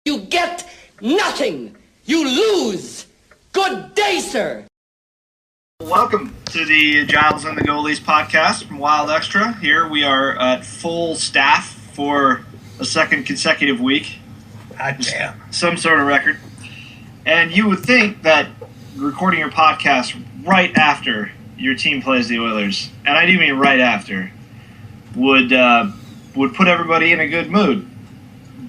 You get nothing. You lose. Good day, sir. Welcome to the Giles and the Goalies podcast from Wild Extra. Here we are at full staff for a second consecutive week. God damn. Some sort of record. And you would think that recording your podcast right after your team plays the Oilers, and I do mean right after, would put everybody in a good mood.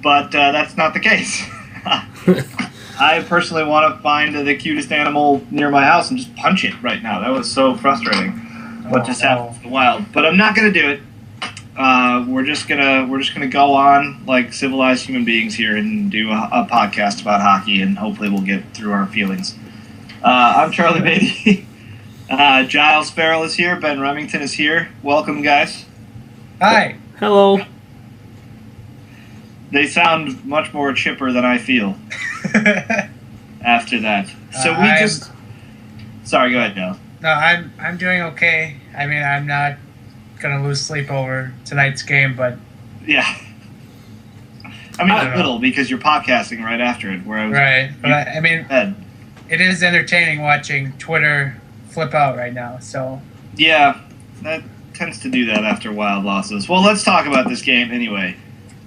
But that's not the case. I personally want to find the cutest animal near my house and just punch it right now. That was so frustrating. What just happened in the wild? But I'm not going to do it. We're just gonna go on like civilized human beings here and do a podcast about hockey, and hopefully we'll get through our feelings. I'm Charlie Beatty. Giles Farrell is here. Ben Remington is here. Welcome, guys. Hi. Hello. They sound much more chipper than I feel after that. So Sorry, go ahead, Giles. No, I'm doing okay. I mean, I'm not gonna lose sleep over tonight's game, but yeah. I mean, a little because you're podcasting right after it. Where I was right, but I mean, bed. It is entertaining watching Twitter flip out right now. So yeah, that tends to do that after wild losses. Well, let's talk about this game anyway.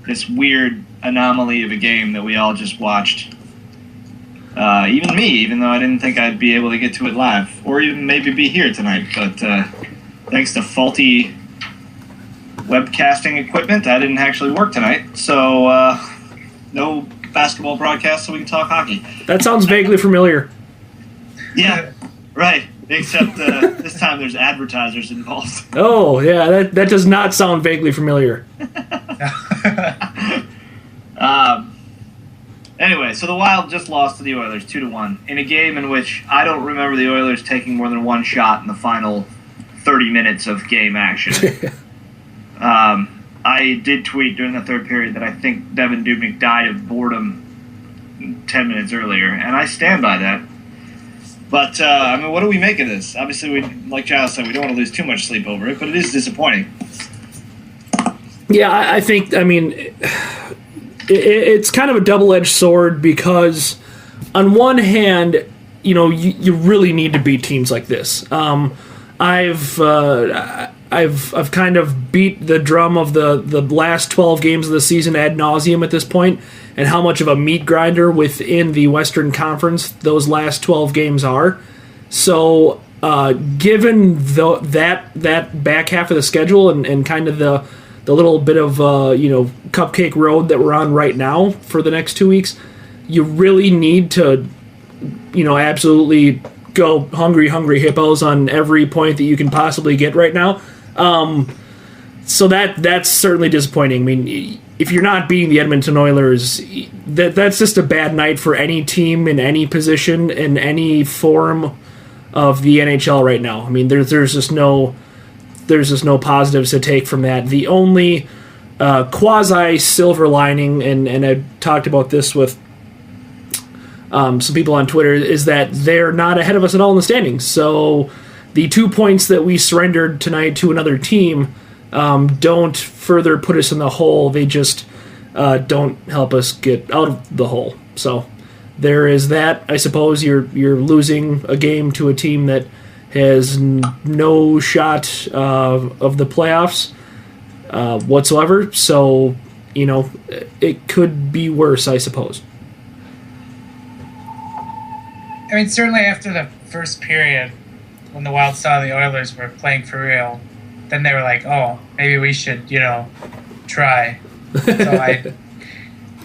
This weird anomaly of a game that we all just watched. Even me, even though I didn't think I'd be able to get to it live, or even maybe be here tonight. But thanks to faulty webcasting equipment, I didn't actually work tonight. So no basketball broadcast, so we can talk hockey. That sounds vaguely familiar. Yeah, right. Except this time there's advertisers involved. Oh, yeah, that does not sound vaguely familiar. Anyway, so the Wild just lost to the Oilers 2-1 in a game in which I don't remember the Oilers taking more than one shot in the final 30 minutes of game action. I did tweet during the third period that I think Devin Dubnyk died of boredom 10 minutes earlier, and I stand by that. But, I mean, what do we make of this? Obviously, like Giles said, we don't want to lose too much sleep over it, but it is disappointing. Yeah, I think, I mean, it's kind of a double-edged sword because on one hand, you know, you really need to beat teams like this. I've kind of beat the drum of the last 12 games of the season ad nauseum at this point, and how much of a meat grinder within the Western Conference those last 12 games are. So, given that back half of the schedule and kind of the little bit of cupcake road that we're on right now for the next 2 weeks, you really need to, absolutely go hungry hippos on every point that you can possibly get right now. So that's certainly disappointing. I mean, if you're not beating the Edmonton Oilers, that's just a bad night for any team in any position in any form of the NHL right now. I mean, there's just no positives to take from that. The only quasi silver lining, and I talked about this with some people on Twitter, is that they're not ahead of us at all in the standings. So the 2 points that we surrendered tonight to another team don't further put us in the hole. They just don't help us get out of the hole. So there is that. I suppose you're losing a game to a team that has no shot of the playoffs whatsoever. So, it could be worse, I suppose. I mean, certainly after the first period, when the Wild saw the Oilers were playing for real, then they were like, oh, maybe we should, try. So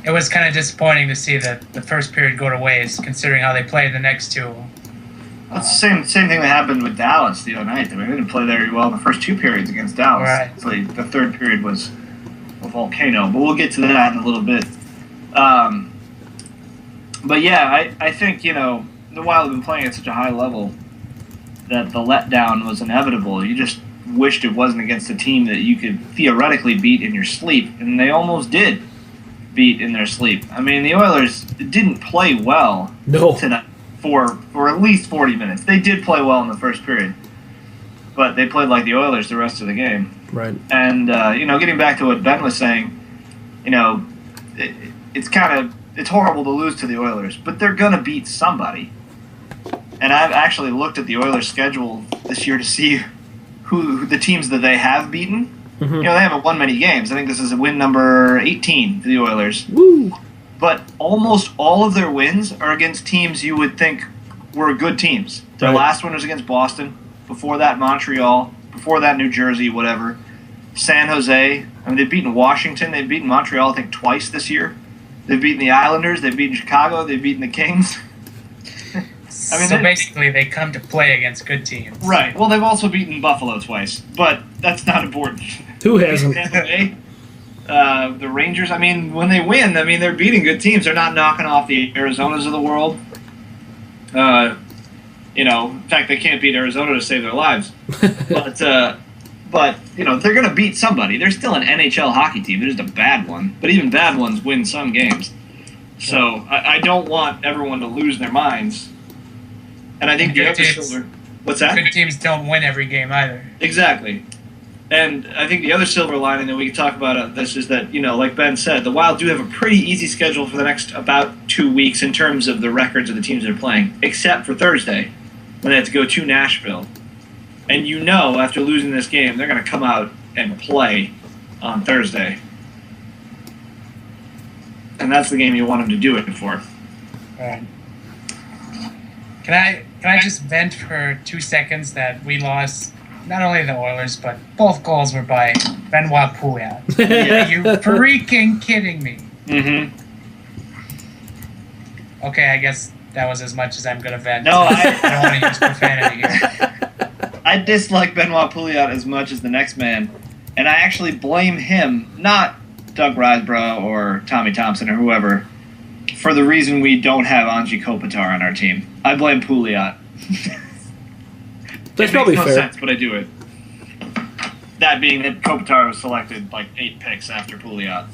it was kind of disappointing to see the first period go to waste, considering how they played the next two. It's the same thing that happened with Dallas the other night. I mean, they didn't play very well in the first two periods against Dallas. Right. So the third period was a volcano, but we'll get to that in a little bit. But yeah, I think, the Wild have been playing at such a high level that the letdown was inevitable. You just wished it wasn't against a team that you could theoretically beat in your sleep, and they almost did beat in their sleep. I mean, the Oilers didn't play well tonight for at least 40 minutes. They did play well in the first period, but they played like the Oilers the rest of the game. Right. And, getting back to what Ben was saying, it's kind of it's horrible to lose to the Oilers, but they're going to beat somebody. And I've actually looked at the Oilers' schedule this year to see who the teams that they have beaten. Mm-hmm. They haven't won many games. I think this is win number 18 for the Oilers. Woo! But almost all of their wins are against teams you would think were good teams. Their Right. last one was against Boston. Before that, Montreal. Before that, New Jersey, whatever. San Jose. I mean, they've beaten Washington. They've beaten Montreal, I think, twice this year. They've beaten the Islanders. They've beaten Chicago. They've beaten the Kings. I mean, so basically, they come to play against good teams. Right. Well, they've also beaten Buffalo twice, but that's not important. Who hasn't? Tampa Bay, the Rangers. I mean, when they win, I mean they're beating good teams. They're not knocking off the Arizonas of the world. In fact, they can't beat Arizona to save their lives. But they're going to beat somebody. They're still an NHL hockey team. They're just a bad one. But even bad ones win some games. So I don't want everyone to lose their minds. And I think the other silver. What's that? Good teams don't win every game either. Exactly. And I think the other silver lining that we can talk about this is that, like Ben said, the Wild do have a pretty easy schedule for the next about 2 weeks in terms of the records of the teams they're playing, except for Thursday, when they have to go to Nashville. And after losing this game, they're going to come out and play on Thursday. And that's the game you want them to do it for. Right. Can I just vent for 2 seconds that we lost not only the Oilers, but both goals were by Benoit Pouliot. Are you freaking kidding me? Mm-hmm. Okay, I guess that was as much as I'm going to vent. No, I don't want to use profanity here. I dislike Benoit Pouliot as much as the next man, and I actually blame him, not Doug Risebrough or Tommy Thompson or whoever, for the reason we don't have Anji Kopitar on our team. I blame Pouliot. That's it probably makes no fair. sense, but I do it. That being that Kopitar was selected 8 picks after Pouliot.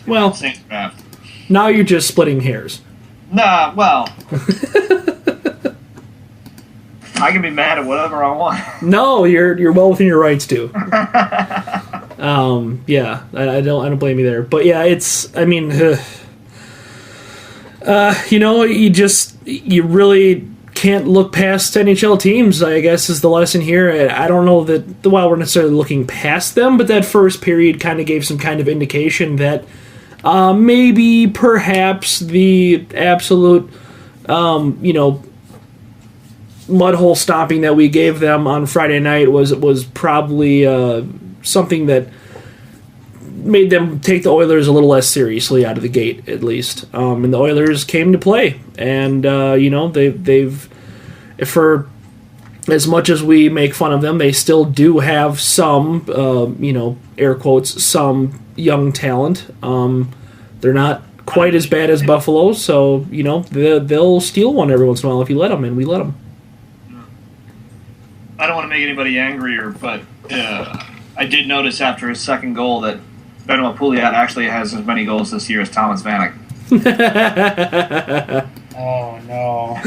Well, Same draft. now you're just splitting hairs. Nah, well. I can be mad at whatever I want. No, you're well within your rights to. Yeah, I don't blame you there. But yeah, you really can't look past NHL teams, I guess, is the lesson here. I don't know that the Wild were necessarily looking past them, but that first period kind of gave some kind of indication that maybe, perhaps, the absolute, mudhole stomping that we gave them on Friday night was probably something that made them take the Oilers a little less seriously out of the gate, at least. And the Oilers came to play, and they've, for as much as we make fun of them, they still do have some, air quotes, some young talent. They're not quite as bad as Buffalo, so they'll steal one every once in a while if you let them, and we let them. I don't want to make anybody angrier, but I did notice after his second goal that Benoit Pouliot actually has as many goals this year as Thomas Vanek. Oh, no.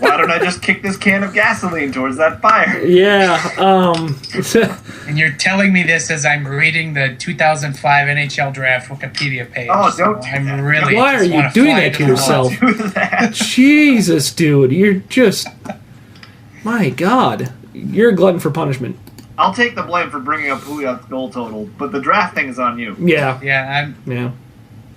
Why don't I just kick this can of gasoline towards that fire? Yeah. And you're telling me this as I'm reading the 2005 NHL Draft Wikipedia page. Oh, don't do I'm that. really Why just are you wanna doing fly that to the yourself? wall. Do that. Jesus, dude, you're just... My God. You're a glutton for punishment. I'll take the blame for bringing up Pouliot's goal total, but the draft thing is on you. Yeah. Yeah, Yeah.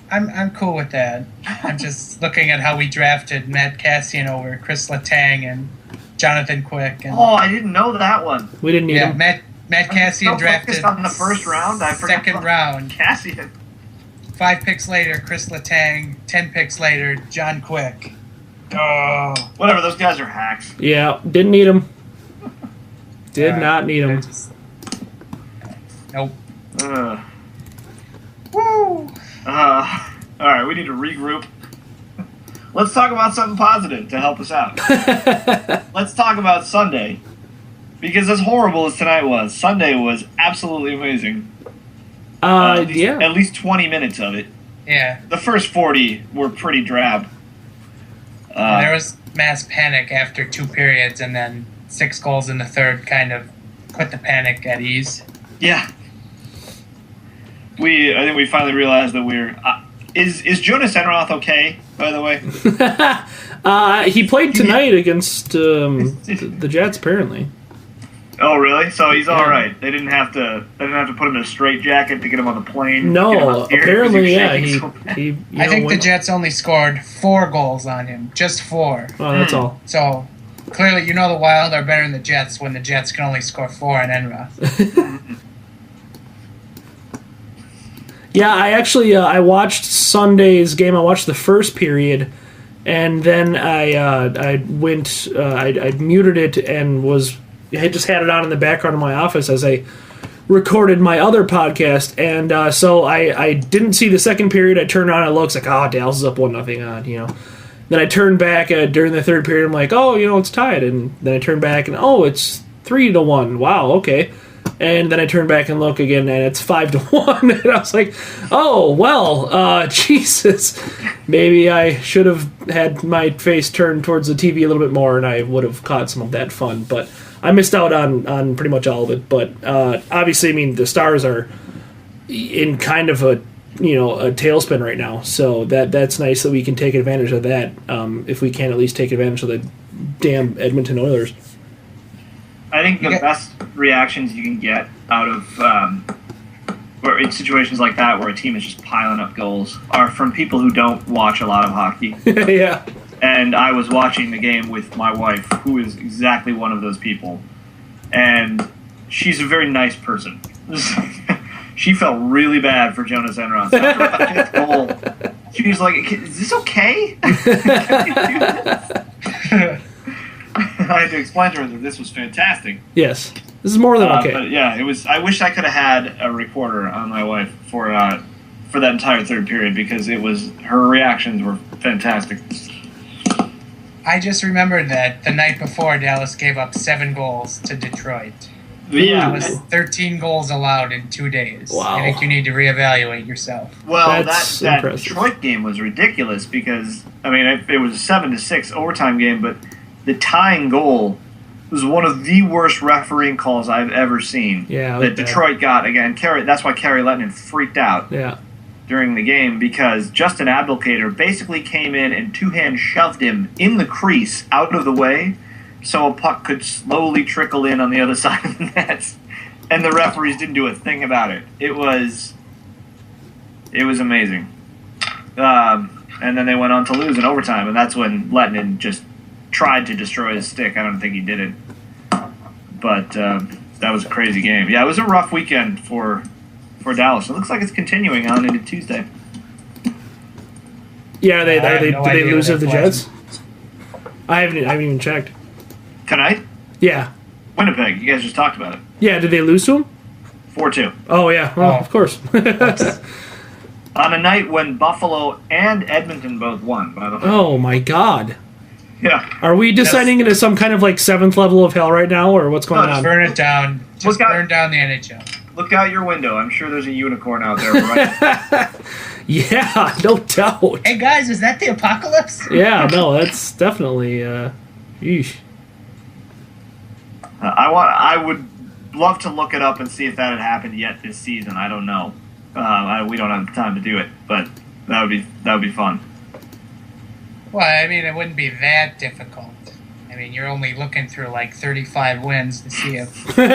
I'm cool with that. I'm just looking at how we drafted Matt Cassian over Chris Letang and Jonathan Quick. And, Oh, I didn't know that one. We didn't need yeah, him. Matt Cassian so drafted focused on the first round, I forgot second about round. Cassian. 5 picks later, Chris Letang. 10 picks later, John Quick. Oh, Whatever, those guys are hacks. Yeah, didn't need him. Did not need him. Nope. Woo! Alright, we need to regroup. Let's talk about something positive to help us out. Let's talk about Sunday. Because as horrible as tonight was, Sunday was absolutely amazing. Yeah. At least 20 minutes of it. Yeah. The first 40 were pretty drab. There was mass panic after 2 periods, and then 6 goals in the third kind of put the panic at ease. Yeah. I think we finally realized that we're. Is Jonas Enroth okay? By the way, he played tonight against the Jets. Apparently. Oh really? So he's all right. They didn't have to put him in a straitjacket to get him on the plane. No, apparently, yeah. I think the Jets only scored 4 goals on him, just 4. Oh, that's all. So clearly, the Wild are better than the Jets when the Jets can only score 4 on Enroth. Yeah, I actually I watched Sunday's game. I watched the first period, and then I went I muted it and I just had it on in the background of my office as I recorded my other podcast, and so I didn't see the second period. I turned on, I looked, like, Dallas is up 1-0 Then I turned back during the third period. I'm like, it's tied, and then I turned back and it's 3-1. Wow, okay. And then I turn back and look again, and it's 5-1. And I was like, Jesus. Maybe I should have had my face turned towards the TV a little bit more, and I would have caught some of that fun. But I missed out on pretty much all of it. But obviously, I mean, the Stars are in kind of a tailspin right now. So that's nice that we can take advantage of that, if we can at least take advantage of the damn Edmonton Oilers. I think the best reactions you can get out of or in situations like that where a team is just piling up goals are from people who don't watch a lot of hockey. Yeah. And I was watching the game with my wife, who is exactly one of those people. And she's a very nice person. She felt really bad for Jonas Enroth after his goal. She was like, "Is this okay? Can you do this?" I had to explain to her that this was fantastic. Yes, this is more than okay. But yeah, it was. I wish I could have had a recorder on my wife for that entire third period, because her reactions were fantastic. I just remembered that the night before, Dallas gave up 7 goals to Detroit. Yeah, it was 13 goals allowed in 2 days. Wow. I think you need to reevaluate yourself. Well, That's that impressive. Detroit game was ridiculous because it was a 7-6 overtime game, but the tying goal was one of the worst refereeing calls I've ever seen. Yeah, that Detroit got again. That's why Kerry Lettinen freaked out. Yeah. During the game, because Justin Abdelkader basically came in and two-hand shoved him in the crease out of the way so a puck could slowly trickle in on the other side of the net, and the referees didn't do a thing about it. It was amazing. And then they went on to lose in overtime, and that's when Lettinen just tried to destroy his stick. I don't think he did it, but that was a crazy game. Yeah, it was a rough weekend for Dallas. It looks like it's continuing on into Tuesday. Yeah, did they lose to the was. Jets? I haven't even checked. Tonight? Yeah. Winnipeg. You guys just talked about it. Yeah, did they lose to him? 4-2. Oh, yeah. Well, of course. On a night when Buffalo and Edmonton both won, by the way. Oh, my God. Yeah. Are we descending into some kind of, 7th level of hell right now, or what's going on? Burn it down. Just burn down the NHL. Look out your window. I'm sure there's a unicorn out there right Yeah, no doubt. Hey, guys, is that the apocalypse? Yeah, no, that's definitely, yeesh. I would love to look it up and see if that had happened yet this season. I don't know. We don't have the time to do it, but that would be fun. Well, I mean, it wouldn't be that difficult. I mean, you're only looking through 35 wins to see if on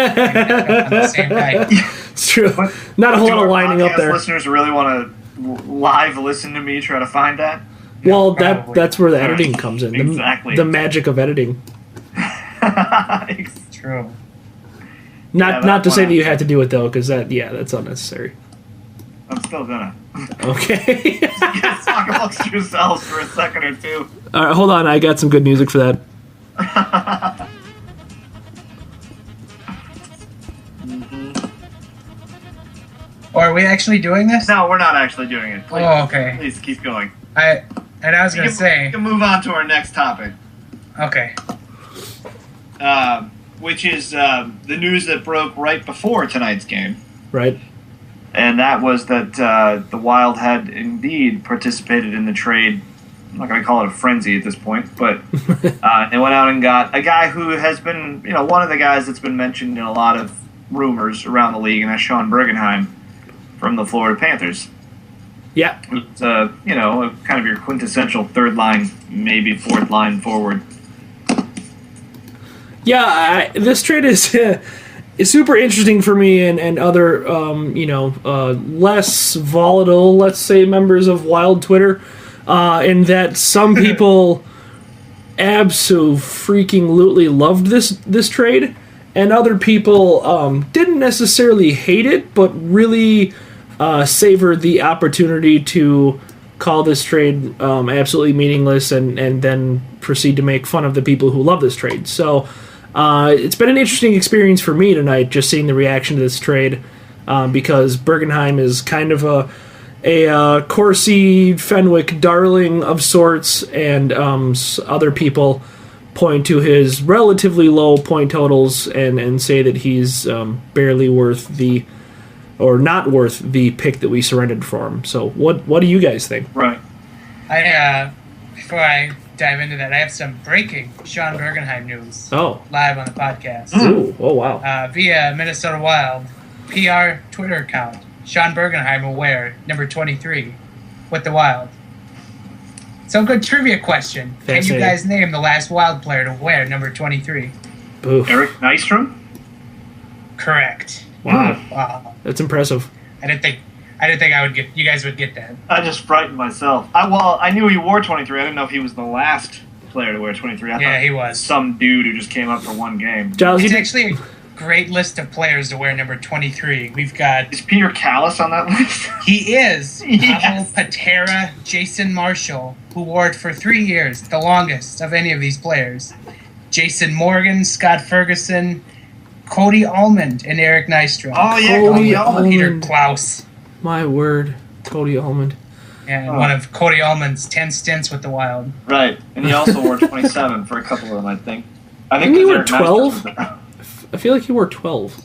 the same night. It's true. Not a whole lot of lining up there. Listeners really want to live listen to me try to find that? Well, that's where the editing comes in. Exactly. The magic of editing. True. Not to say that you had to do it though, because that's unnecessary. I'm still gonna. Okay. Talk amongst yourselves for a second or two. All right, hold on. I got some good music for that. Oh, are we actually doing this? No, we're not actually doing it. Please, Oh, okay. Please keep going. I was going to We say... can move on to our next topic, Okay. which is the news that broke right before tonight's game. Right. And that was that the Wild had indeed participated in the trade. I'm not going to call it a frenzy at this point, but they went out and got a guy who has been, one of the guys that's been mentioned in a lot of rumors around the league, and that's Sean Bergenheim from the Florida Panthers. Yeah. It's, kind of your quintessential third line, maybe fourth line forward. Yeah, this trade is is super interesting for me and other, less volatile, let's say, members of Wild Twitter, in that some people absolutely loved this trade, and other people didn't necessarily hate it, but really savored the opportunity to call this trade absolutely meaningless and then proceed to make fun of the people who love this trade. So it's been an interesting experience for me tonight, just seeing the reaction to this trade, because Bergenheim is kind of a Corsi Fenwick darling of sorts, and other people point to his relatively low point totals and say that he's barely worth or not worth the pick that we surrendered for him. So what do you guys think? Right. Before I dive into that, I have some breaking Sean Bergenheim news. Oh. Live on the podcast. Ooh, oh wow. Via Minnesota Wild PR Twitter account. Sean Bergenheim will wear number 23 with the Wild. So good trivia question. Can you guys name the last Wild player to wear number 23? Oof. Eric Nystrom? Correct. Wow. Wow. That's impressive. I didn't think you guys would get that. I just frightened myself. I knew he wore 23. I didn't know if he was the last player to wear 23. I thought he was. Some dude who just came up for one game. Giles, it's actually a great list of players to wear number 23. We've got... Is Peter Callis on that list? He is. Yes. Pavel Patera, Jason Marshall, who wore it for 3 years, the longest of any of these players. Jason Morgan, Scott Ferguson, Cody Almond, and Eric Nystrom. Oh, yeah, Cody Almond. Peter Klaus. My word, Cody Almond. And one of Cody Almond's 10 stints with the Wild. Right, and he also wore 27 for a couple of them, I think. Didn't he wear 12? I feel like he wore 12.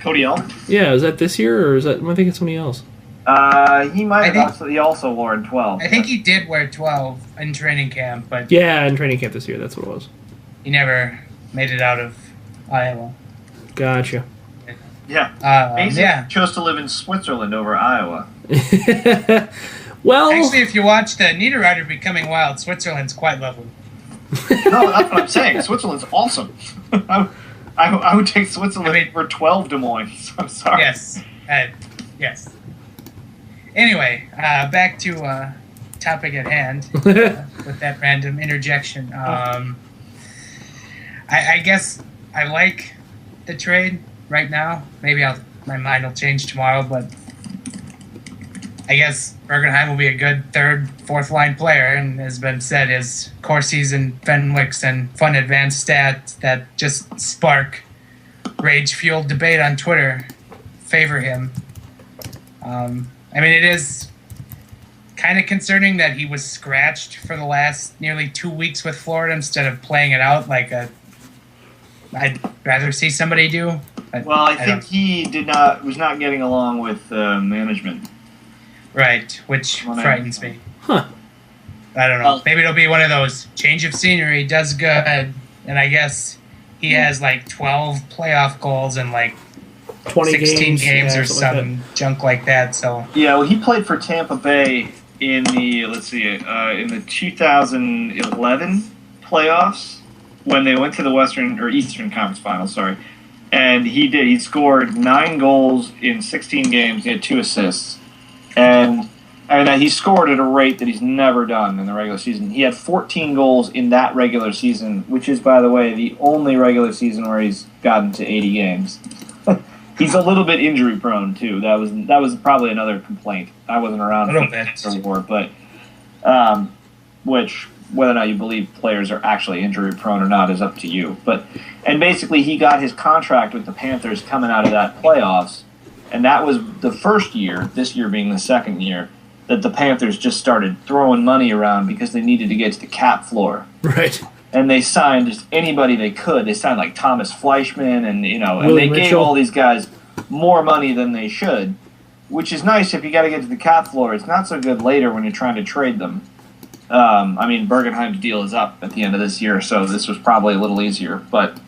Cody Almond? Yeah, is that this year, or is that... I think it's somebody else. He might have he also wore 12. I think he did wear 12 in training camp, but... Yeah, in training camp this year, that's what it was. He never made it out of Iowa. Gotcha. Yeah. Yeah. Chose to live in Switzerland over Iowa. Well... Actually, if you watch the Niederreiter Becoming Wild, Switzerland's quite lovely. No, that's what I'm saying. Switzerland's awesome. I would take Switzerland for 12 Des Moines. I'm sorry. Yes. Yes. Anyway, back to topic at hand with that random interjection. I guess I like the trade right now. Maybe my mind will change tomorrow, but I guess Bergenheim will be a good third, fourth line player, and has been said his Corsi's and Fenwick's and fun advanced stats that just spark rage-fueled debate on Twitter favor him. It is kind of concerning that he was scratched for the last nearly 2 weeks with Florida instead of playing it out like I'd rather see somebody do. Well, I think he was not getting along with management. Right, which frightens me. Huh. I don't know. Maybe it'll be one of those change of scenery, does good, and I guess he has like 12 playoff goals and like 16 games or some junk like that. So yeah, well, he played for Tampa Bay in the in the 2011 playoffs when they went to the Eastern Conference Finals. Sorry, and he scored 9 goals in 16 games. He had 2 assists, and he scored at a rate that he's never done in the regular season. He had 14 goals in that regular season, which is, by the way, the only regular season where he's gotten to 80 games. He's a little bit injury prone too. That was probably another complaint. I wasn't around for, but which whether or not you believe players are actually injury prone or not is up to you. And basically he got his contract with the Panthers coming out of that playoffs, and that was the first year. This year being the second year that the Panthers just started throwing money around because they needed to get to the cap floor. Right. And they signed just anybody they could. They signed like Thomas Fleischman and Willie they gave all these guys more money than they should, which is nice if you got to get to the cap floor. It's not so good later when you're trying to trade them. Bergenheim's deal is up at the end of this year, so this was probably a little easier. But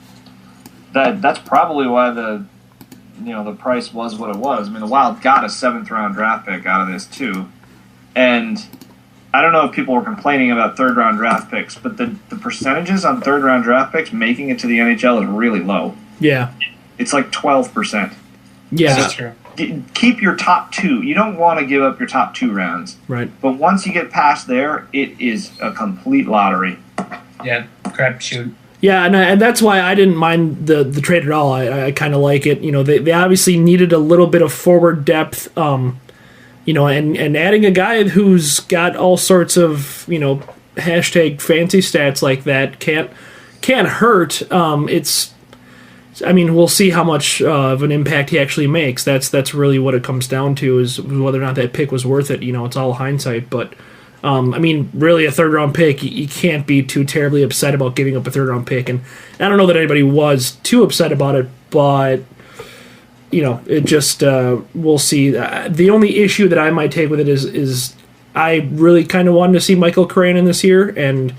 that's probably why the price was what it was. I mean, the Wild got a 7th-round draft pick out of this too, and I don't know if people were complaining about 3rd-round draft picks, but the percentages on 3rd-round draft picks making it to the NHL is really low. Yeah. It's like 12%. Yeah. That's true. Keep your top 2. You don't want to give up your top 2 rounds. Right. But once you get past there, it is a complete lottery. Yeah, crapshoot. Yeah, and that's why I didn't mind the trade at all. I kind of like it. They obviously needed a little bit of forward depth, and adding a guy who's got all sorts of, hashtag fancy stats like that can't hurt. We'll see how much of an impact he actually makes. That's really what it comes down to, is whether or not that pick was worth it. It's all hindsight, but really a 3rd-round pick, you can't be too terribly upset about giving up a 3rd-round pick. And I don't know that anybody was too upset about it, but, it just, we'll see. The only issue that I might take with it is I really kind of wanted to see Michael Karanen this year, and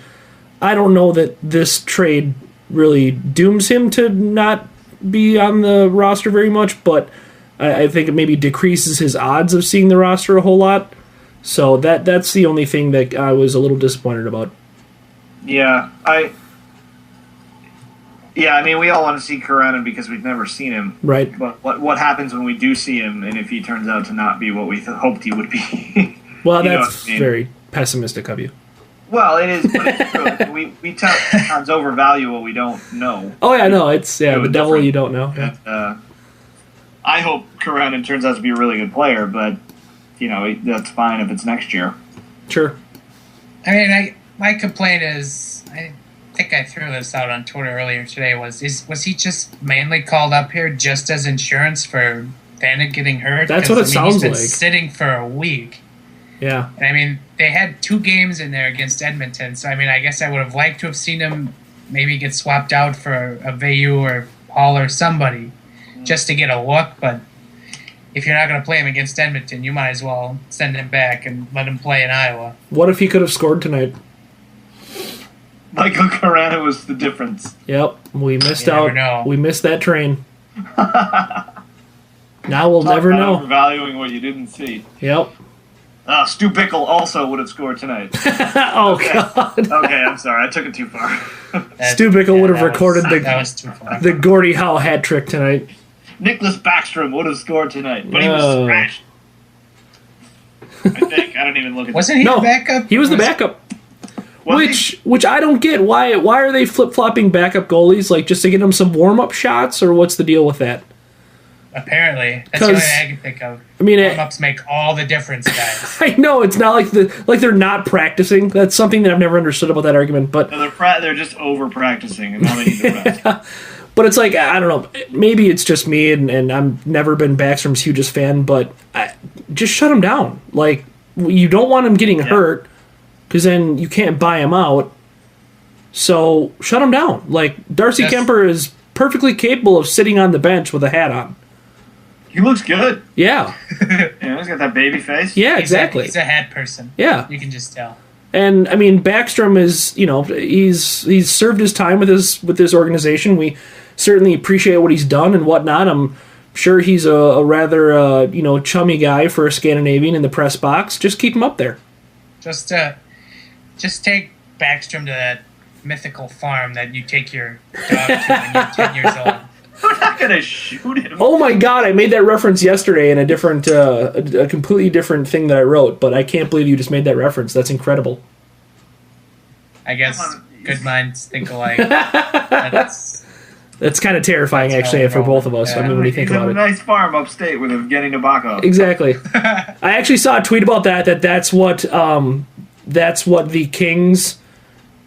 I don't know that this trade really dooms him to not be on the roster very much, but I think it maybe decreases his odds of seeing the roster a whole lot. So that's the only thing that I was a little disappointed about. Yeah, we all want to see Karanen because we've never seen him. Right. But what happens when we do see him, and if he turns out to not be what we hoped he would be? Well, that's very pessimistic of you. Well, it is, but it's true. we sometimes overvalue what we don't know. Oh, yeah, no, it's the devil you don't know. Yeah. I hope Karanen turns out to be a really good player, but that's fine if it's next year. Sure. I mean, my complaint is, I think I threw this out on Twitter earlier today, was he just mainly called up here just as insurance for Vanek getting hurt? That's what it sounds he's been like. Sitting for a week. Yeah. And they had 2 games in there against Edmonton, so I guess I would have liked to have seen him maybe get swapped out for a Veilleux or Hall or somebody just to get a look, but if you're not going to play him against Edmonton, you might as well send him back and let him play in Iowa. What if he could have scored tonight? Michael Karanen was the difference. Yep, we missed out. Never know. We missed that train. Now we'll never know. Overvaluing what you didn't see. Yep. Stu Bickle also would have scored tonight. Oh, God. Okay, I'm sorry. I took it too far. Stu Bickle would have recorded that was too far. the Gordie Howe hat trick tonight. Nicholas Backstrom would have scored tonight, but he was thrashed. I think. I don't even look at Wasn't he the backup? He was the backup. Which I don't get. Why are they flip-flopping backup goalies? Like, just to get them some warm-up shots, or what's the deal with that? Apparently. That's the only thing I can think of. Warm-ups make all the difference, guys. I know, it's not like they're not practicing. That's something that I've never understood about that argument. But no, they're just over-practicing, and now they need to rest. But it's like, I don't know, maybe it's just me, and I've never been Backstrom's hugest fan, but just shut him down. Like, you don't want him getting hurt, because then you can't buy him out. So, shut him down. Like, Darcy Kemper is perfectly capable of sitting on the bench with a hat on. He looks good. Yeah. He's got that baby face. Yeah, exactly. He's a hat person. Yeah. You can just tell. And, Backstrom is, he's served his time with this organization. We certainly appreciate what he's done and whatnot. I'm sure he's a rather, chummy guy for a Scandinavian in the press box. Just keep him up there. Just take Backstrom to that mythical farm that you take your dog to when you're 10 years old. We're not going to shoot him. Oh my God, I made that reference yesterday in a different, a completely different thing that I wrote, but I can't believe you just made that reference. That's incredible. I guess good minds think alike. That's kind of terrifying, actually, for both of us. Yeah. When you think about it. He's a nice farm upstate with Evgeny Nabokov. Exactly. I actually saw a tweet about that's what the Kings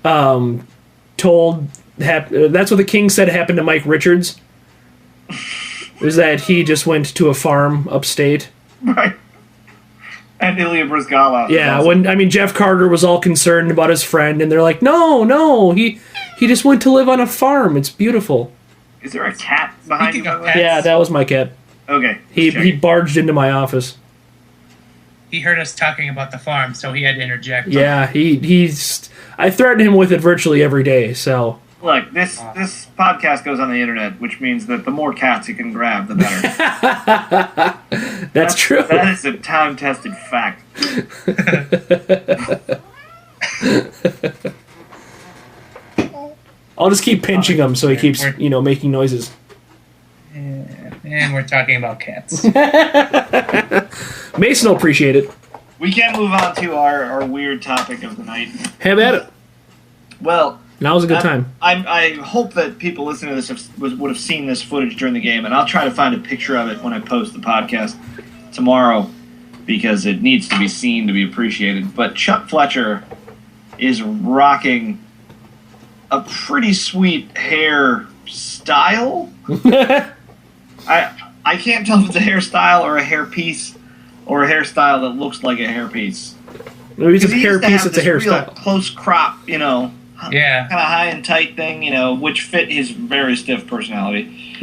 told. That's what the Kings said happened to Mike Richards. Was that he just went to a farm upstate? Right. And Ilya Brizgalov. Yeah, when Jeff Carter was all concerned about his friend, and they're like, no, he just went to live on a farm. It's beautiful. Is there a cat behind you? Yeah, that was my cat. Okay. He barged into my office. He heard us talking about the farm, so he had to interject. Yeah, he's. I threaten him with it virtually every day. So Look, this podcast goes on the internet, which means that the more cats you can grab, the better. That's true. That is a time-tested fact. I'll just keep pinching him so he keeps, making noises. And we're talking about cats. Mason will appreciate it. We can't move on to our weird topic of the night. Have at it. Well, now's a good time. I hope that people listening to this would have seen this footage during the game, and I'll try to find a picture of it when I post the podcast tomorrow, because it needs to be seen to be appreciated. But Chuck Fletcher is rocking a pretty sweet hair style. I can't tell if it's a hairstyle or a hairpiece or a hairstyle that looks like a hairpiece. Maybe it's a hairpiece, it's a hairstyle. Close crop, Yeah. kind of high and tight thing, which fit his very stiff personality.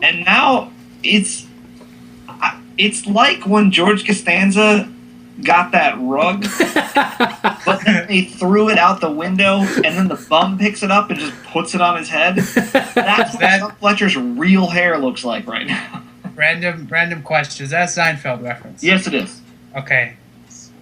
And now it's like when George Costanza got that rug, but then they threw it out the window, and then the bum picks it up and just puts it on his head. That's what Chuck Fletcher's real hair looks like right now. Random question. Is that a Seinfeld reference? Yes, it is. Okay.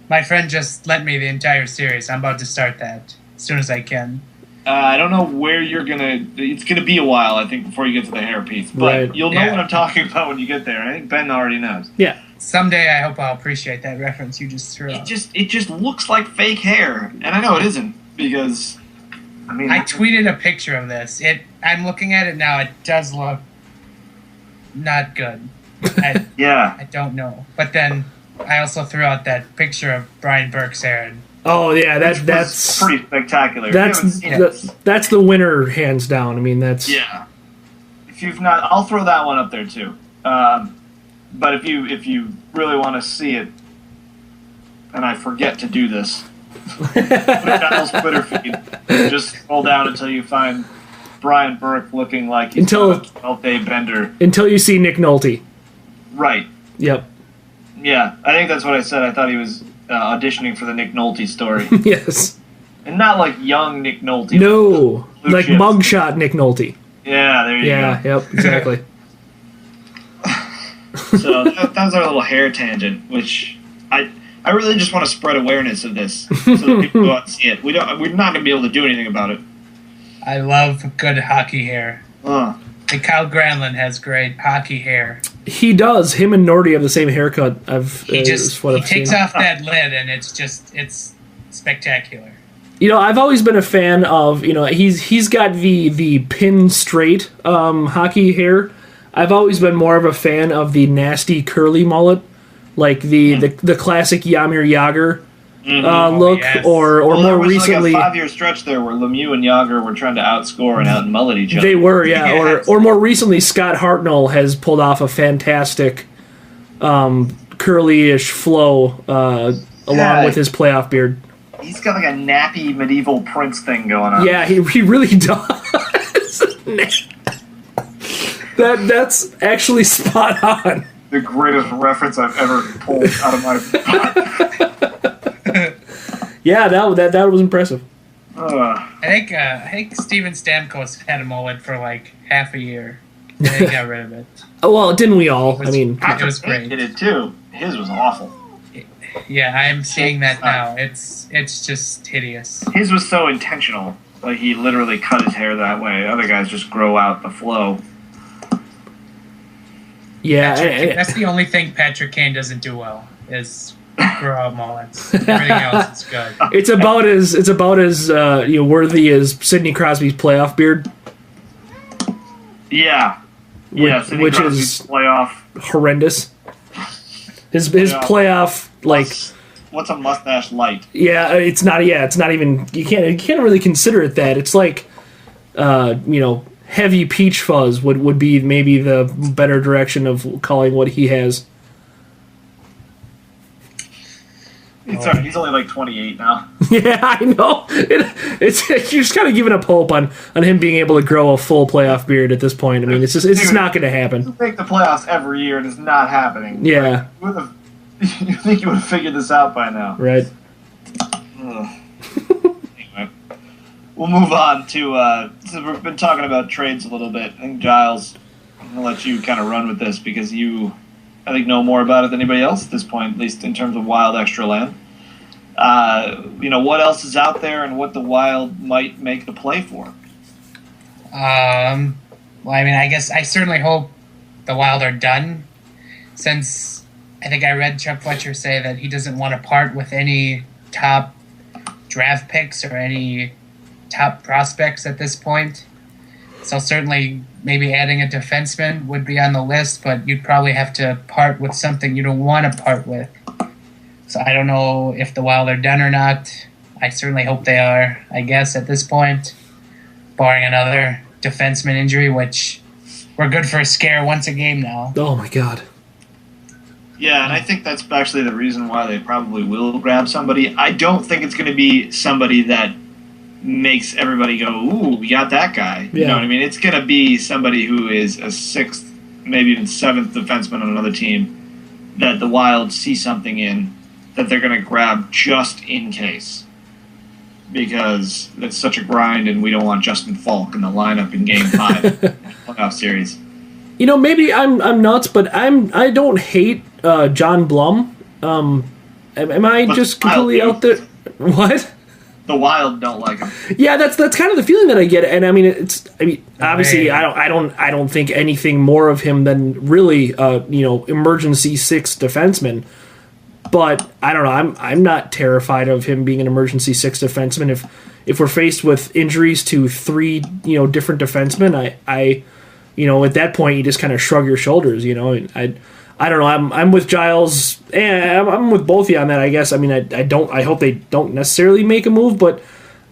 My friend just lent me the entire series. I'm about to start that as soon as I can. I don't know where you're gonna. It's gonna be a while, I think, before you get to the hairpiece. But you'll know what I'm talking about when you get there. I think Ben already knows. Yeah. Someday I hope I'll appreciate that reference you just threw out. It just looks like fake hair, and I know it isn't because. I tweeted a picture of this. I'm looking at it now. It does look not good. Yeah. I don't know. But then I also threw out that picture of Brian Burke's hair. And oh yeah, that's pretty spectacular. That's the winner, hands down. I mean, that's If you've not, I'll throw that one up there too. But if you really want to see it, and I forget to do this, put it on Twitter feed. Just scroll down until you find Brian Burke looking like he's on a 12-day bender. Until you see Nick Nolte. Right. Yep. Yeah, I think that's what I said. I thought he was auditioning for the Nick Nolte story. Yes. And not like young Nick Nolte. No, like mugshot Nick Nolte. Yeah, there you go. Yeah, yep, exactly. So that was our little hair tangent, which I really just want to spread awareness of this so that people go out and see it. We're not going to be able to do anything about it. I love good hockey hair. And Kyle Granlund has great hockey hair. He does. Him and Nordy have the same haircut. He takes off that lid, and it's spectacular. I've always been a fan of, he's got the pin straight hockey hair. I've always been more of a fan of the nasty curly mullet, like the classic Jaromir Jagr look, yes. or more recently, like a 5-year stretch there where Lemieux and Jagr were trying to outscore and out-mullet each other. They were, yeah. Yes. Or more recently, Scott Hartnell has pulled off a fantastic curly-ish flow along with his playoff beard. He's got like a nappy medieval prince thing going on. Yeah, he really does. That's actually spot on. The greatest reference I've ever pulled out of my butt. Yeah, that was impressive. I think Steven Stamkos had a mullet for like half a year. And he got rid of it. Well, didn't we all? It was great. Did it too. His was awful. Yeah, I'm seeing that now. It's just hideous. His was so intentional. Like he literally cut his hair that way. Other guys just grow out the flow. Yeah, that's the only thing Patrick Kane doesn't do well is grow out mullets. Everything else is good. It's about as worthy as Sidney Crosby's playoff beard. Yeah, which is playoff horrendous. His playoff what's a mustache light? Yeah, it's not even you can't really consider it that. It's like heavy peach fuzz would be maybe the better direction of calling what he has. He's only like 28 now. Yeah, I know. It's you're just kind of giving up hope on him being able to grow a full playoff beard at this point. I mean, it's just not going to happen. You make the playoffs every year, and it's not happening. Yeah. You think you would have figured this out by now, right? Anyway. we'll move on to. So we've been talking about trades a little bit. I think Giles, I'm gonna let you kind of run with this because you, I think, know more about it than anybody else at this point, at least in terms of Wild extra land. What else is out there and what the Wild might make the play for? Well, I mean, I guess I certainly hope the Wild are done, since I think I read Chuck Fletcher say that he doesn't want to part with any top draft picks or any top prospects at this point. So certainly maybe adding a defenseman would be on the list, but you'd probably have to part with something you don't want to part with. So I don't know if the Wild are done or not. I certainly hope they are, I guess, at this point, barring another defenseman injury, which we're good for a scare once a game now. Oh my god. Yeah, and I think that's actually the reason why they probably will grab somebody. I don't think it's going to be somebody that makes everybody go, ooh, we got that guy. You know what I mean? It's going to be somebody who is a sixth, maybe even seventh defenseman on another team that the Wild see something in that they're going to grab just in case. Because it's such a grind, and we don't want Justin Falk in the lineup in Game 5 playoff series. Maybe I'm nuts, but I don't hate John Blum. Am I But just the Wild completely do. out there? What? The Wild don't like him. Yeah, that's kind of the feeling that I get, and I mean obviously I don't think anything more of him than really emergency six defenseman. But I don't know. I'm not terrified of him being an emergency six defenseman. If we're faced with injuries to three different defensemen, I at that point you just kind of shrug your shoulders. I don't know. I'm with Giles. I'm with both of you on that, I guess. I mean, I hope they don't necessarily make a move, but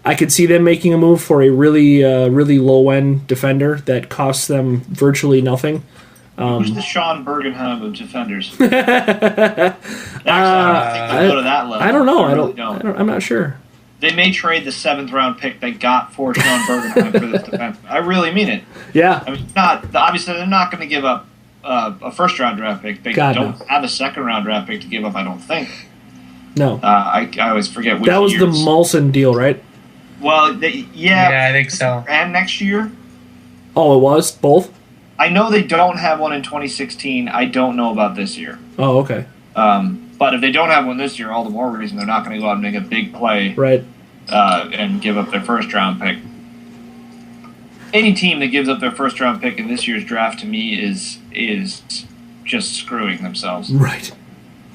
I could see them making a move for a really really low end defender that costs them virtually nothing. Who's the Sean Bergenheim of defenders? Actually, I don't think they'll go to that level. I don't know. Really I'm not sure. They may trade the 7th round pick they got for Sean Bergenheim for this defense. I really mean it. Yeah. I mean, obviously they're not going to give up a 1st round draft pick. They don't have a 2nd round draft pick to give up, I don't think. No. I always forget which that was years. the Molson deal, right? Well, Yeah, I think so. And next year? Oh, it was? Both? I know they don't have one in 2016. I don't know about this year. Oh, okay. But if they don't have one this year, all the more reason they're not going to go out and make a big play Right. And give up their 1st round pick. Any team that gives up their 1st round pick in this year's draft, to me, is just screwing themselves. Right.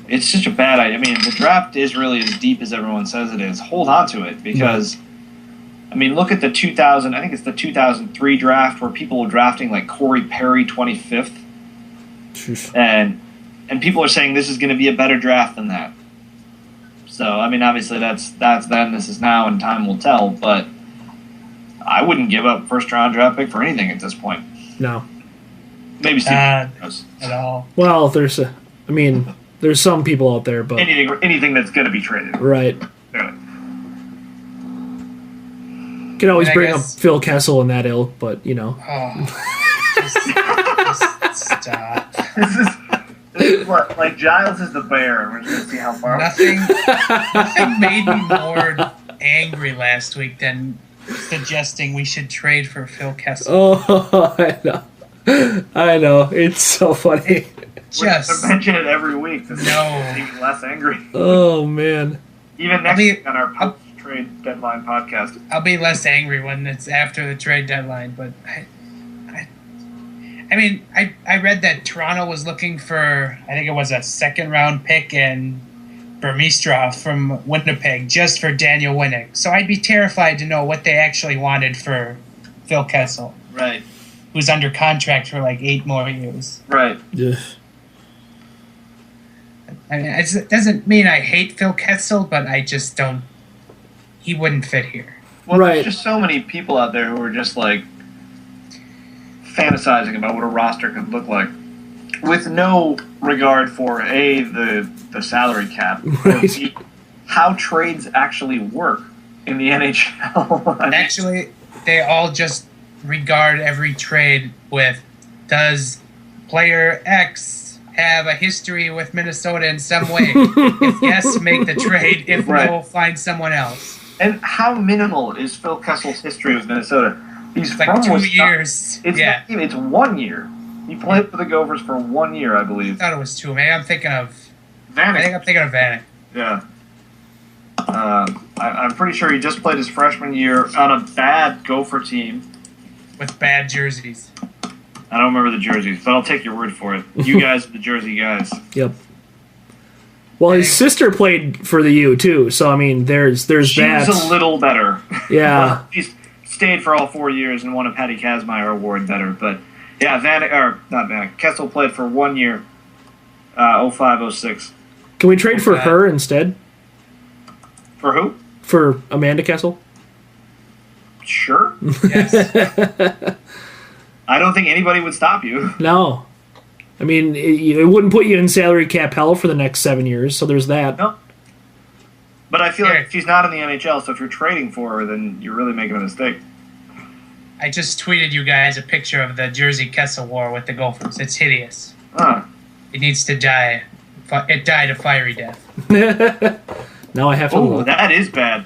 It's such a bad idea. I mean, the draft is really as deep as everyone says it is. Hold on to it because, I mean, look at the 2003 draft where people were drafting like Corey Perry 25th. And people are saying this is going to be a better draft than that. So, I mean, obviously that's then, this is now, and time will tell. But I wouldn't give up 1st round draft pick for anything at this point. No. Maybe Steve knows. At all. Well, there's some people out there, but Anything that's going to be traded. right. Really. Can always I bring up guess- Phil Kessel in that ilk, but Oh. Just stop. This is what, like Giles is the bear, and we're just going to see how far. Nothing made me more angry last week than suggesting we should trade for Phil Kessel. Oh, I know. It's so funny. Just I mention it every week. This No. makes me less angry. Oh man. Even next I mean, week on our post-trade deadline podcast. I'll be less angry when it's after the trade deadline, but I mean, I read that Toronto was looking for, I think it was a 2nd round pick and Burmistrov from Winnipeg just for Daniel Winnick. So I'd be terrified to know what they actually wanted for Phil Kessel, Right. who's under contract for like 8 more years. Right. Yeah. I mean, it doesn't mean I hate Phil Kessel, but I just don't. He wouldn't fit here. Well, Right. there's just so many people out there who are just like fantasizing about what a roster could look like, with no regard for the salary cap, or Right. B, how trades actually work in the NHL. I mean, Actually, they all just regard every trade with, does player X have a history with Minnesota in some way? If yes, make the trade. If Right. no, find someone else. And how minimal is Phil Kessel's history with Minnesota? He's It's like from 2 Wisconsin. years. Yeah. It's 1 year. He played for the Gophers for 1 year, I I believe. thought it was 2. Maybe I'm thinking of Vanek. Vanek. Yeah. I'm pretty sure he just played his freshman year on a bad Gopher team. With bad jerseys. I don't remember the jerseys, but I'll take your word for it. You guys are the Jersey guys. Yep. Well, his sister played for the U too, so I mean, there's She that. was a little better. Yeah. She's stayed for all 4 years and won a Patty Kazmaier award better. But yeah, not Vanek. Kessel played for 1 year, 05-06. Can we trade for her instead? For who? For Amanda Kessel? Sure. Yes. I don't think anybody would stop you. No. I mean, it wouldn't put you in salary cap hell for the next 7 years, so there's that. No. But I feel like she's not in the NHL, so if you're trading for her, then you're really making a mistake. I just tweeted you guys a picture of the jersey Kessel wore with the Gophers. It's hideous. It needs to die. It died a fiery death. Now I have to Oh, look. that is bad.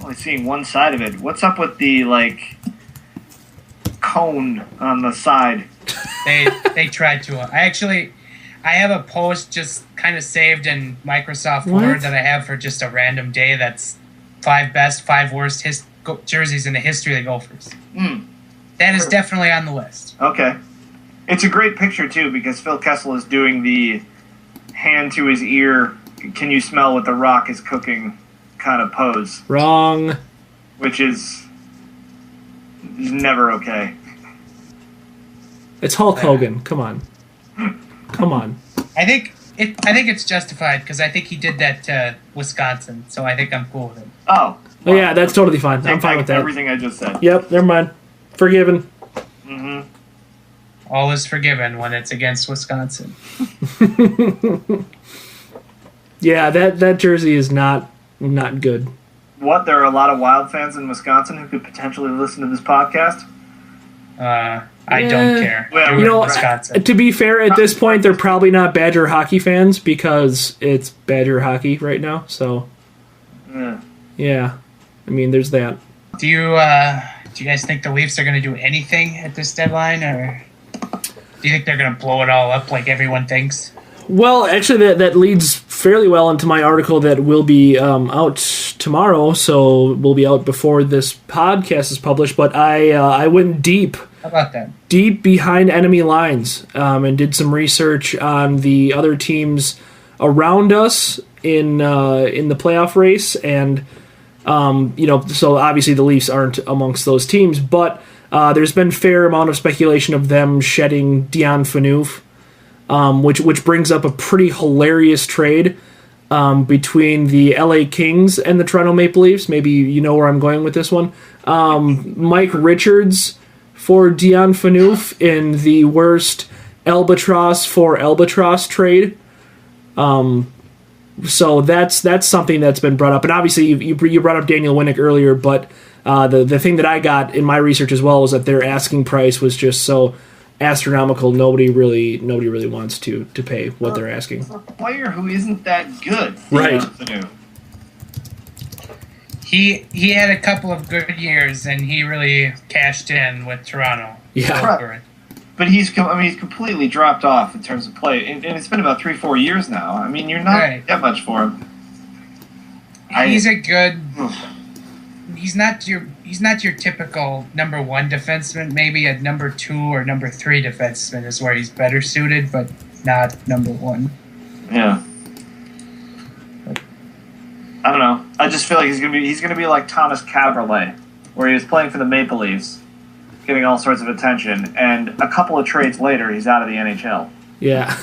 Only seeing one side of it. What's up with the, cone on the side? They tried to. I have a post just kind of saved in Microsoft What? Word that I have for just a random day that's 5 best, 5 worst jerseys in the history of the Gophers. That is definitely on the list. Okay. It's a great picture, too, because Phil Kessel is doing the hand to his ear, can you smell what the rock is cooking kind of pose, Wrong. which is never okay. It's Hulk Hogan. Come on. Come on. I think it's justified because I think he did that to Wisconsin, so I think I'm cool with it. Oh. Oh, yeah, that's totally fine. I'm Take fine back with that. everything I just said. Yep, never mind. Forgiven. All is forgiven when it's against Wisconsin. Yeah, that jersey is not good. What? There are a lot of Wild fans in Wisconsin who could potentially listen to this podcast? I don't care. Well, Do You it, know, Wisconsin. to be fair, at this point, they're probably not Badger hockey fans because it's Badger hockey right now. So, Yeah. yeah. I mean, there's that. Do you guys think the Leafs are going to do anything at this deadline, or do you think they're going to blow it all up like everyone thinks? Well, actually, that leads fairly well into my article that will be out tomorrow, so will be out before this podcast is published. But I went deep How about that? behind enemy lines and did some research on the other teams around us in the playoff race, and so obviously the Leafs aren't amongst those teams, but there's been fair amount of speculation of them shedding Dion Phaneuf. Which brings up a pretty hilarious trade between the LA Kings and the Toronto Maple Leafs. Maybe you know where I'm going with this one. Mike Richards for Dion Phaneuf in the worst albatross for albatross trade. So that's something that's been brought up. And obviously you brought up Daniel Winnick earlier, but the thing that I got in my research as well was that their asking price was just so astronomical. Nobody really wants to pay what they're asking. A player who isn't that good. Right. He had a couple of good years, and he really cashed in with Toronto. Yeah. Over it. But he's completely dropped off in terms of play, and it's been about 3-4 years now. I mean, you're not Right. that much for him. He's a good. He's not your typical number 1 defenseman. Maybe a number 2 or number 3 defenseman is where he's better suited, but not number 1. Yeah. I don't know. I just feel like he's gonna be like Thomas Caberlet, where he was playing for the Maple Leafs, getting all sorts of attention, and a couple of trades later, he's out of the NHL. Yeah.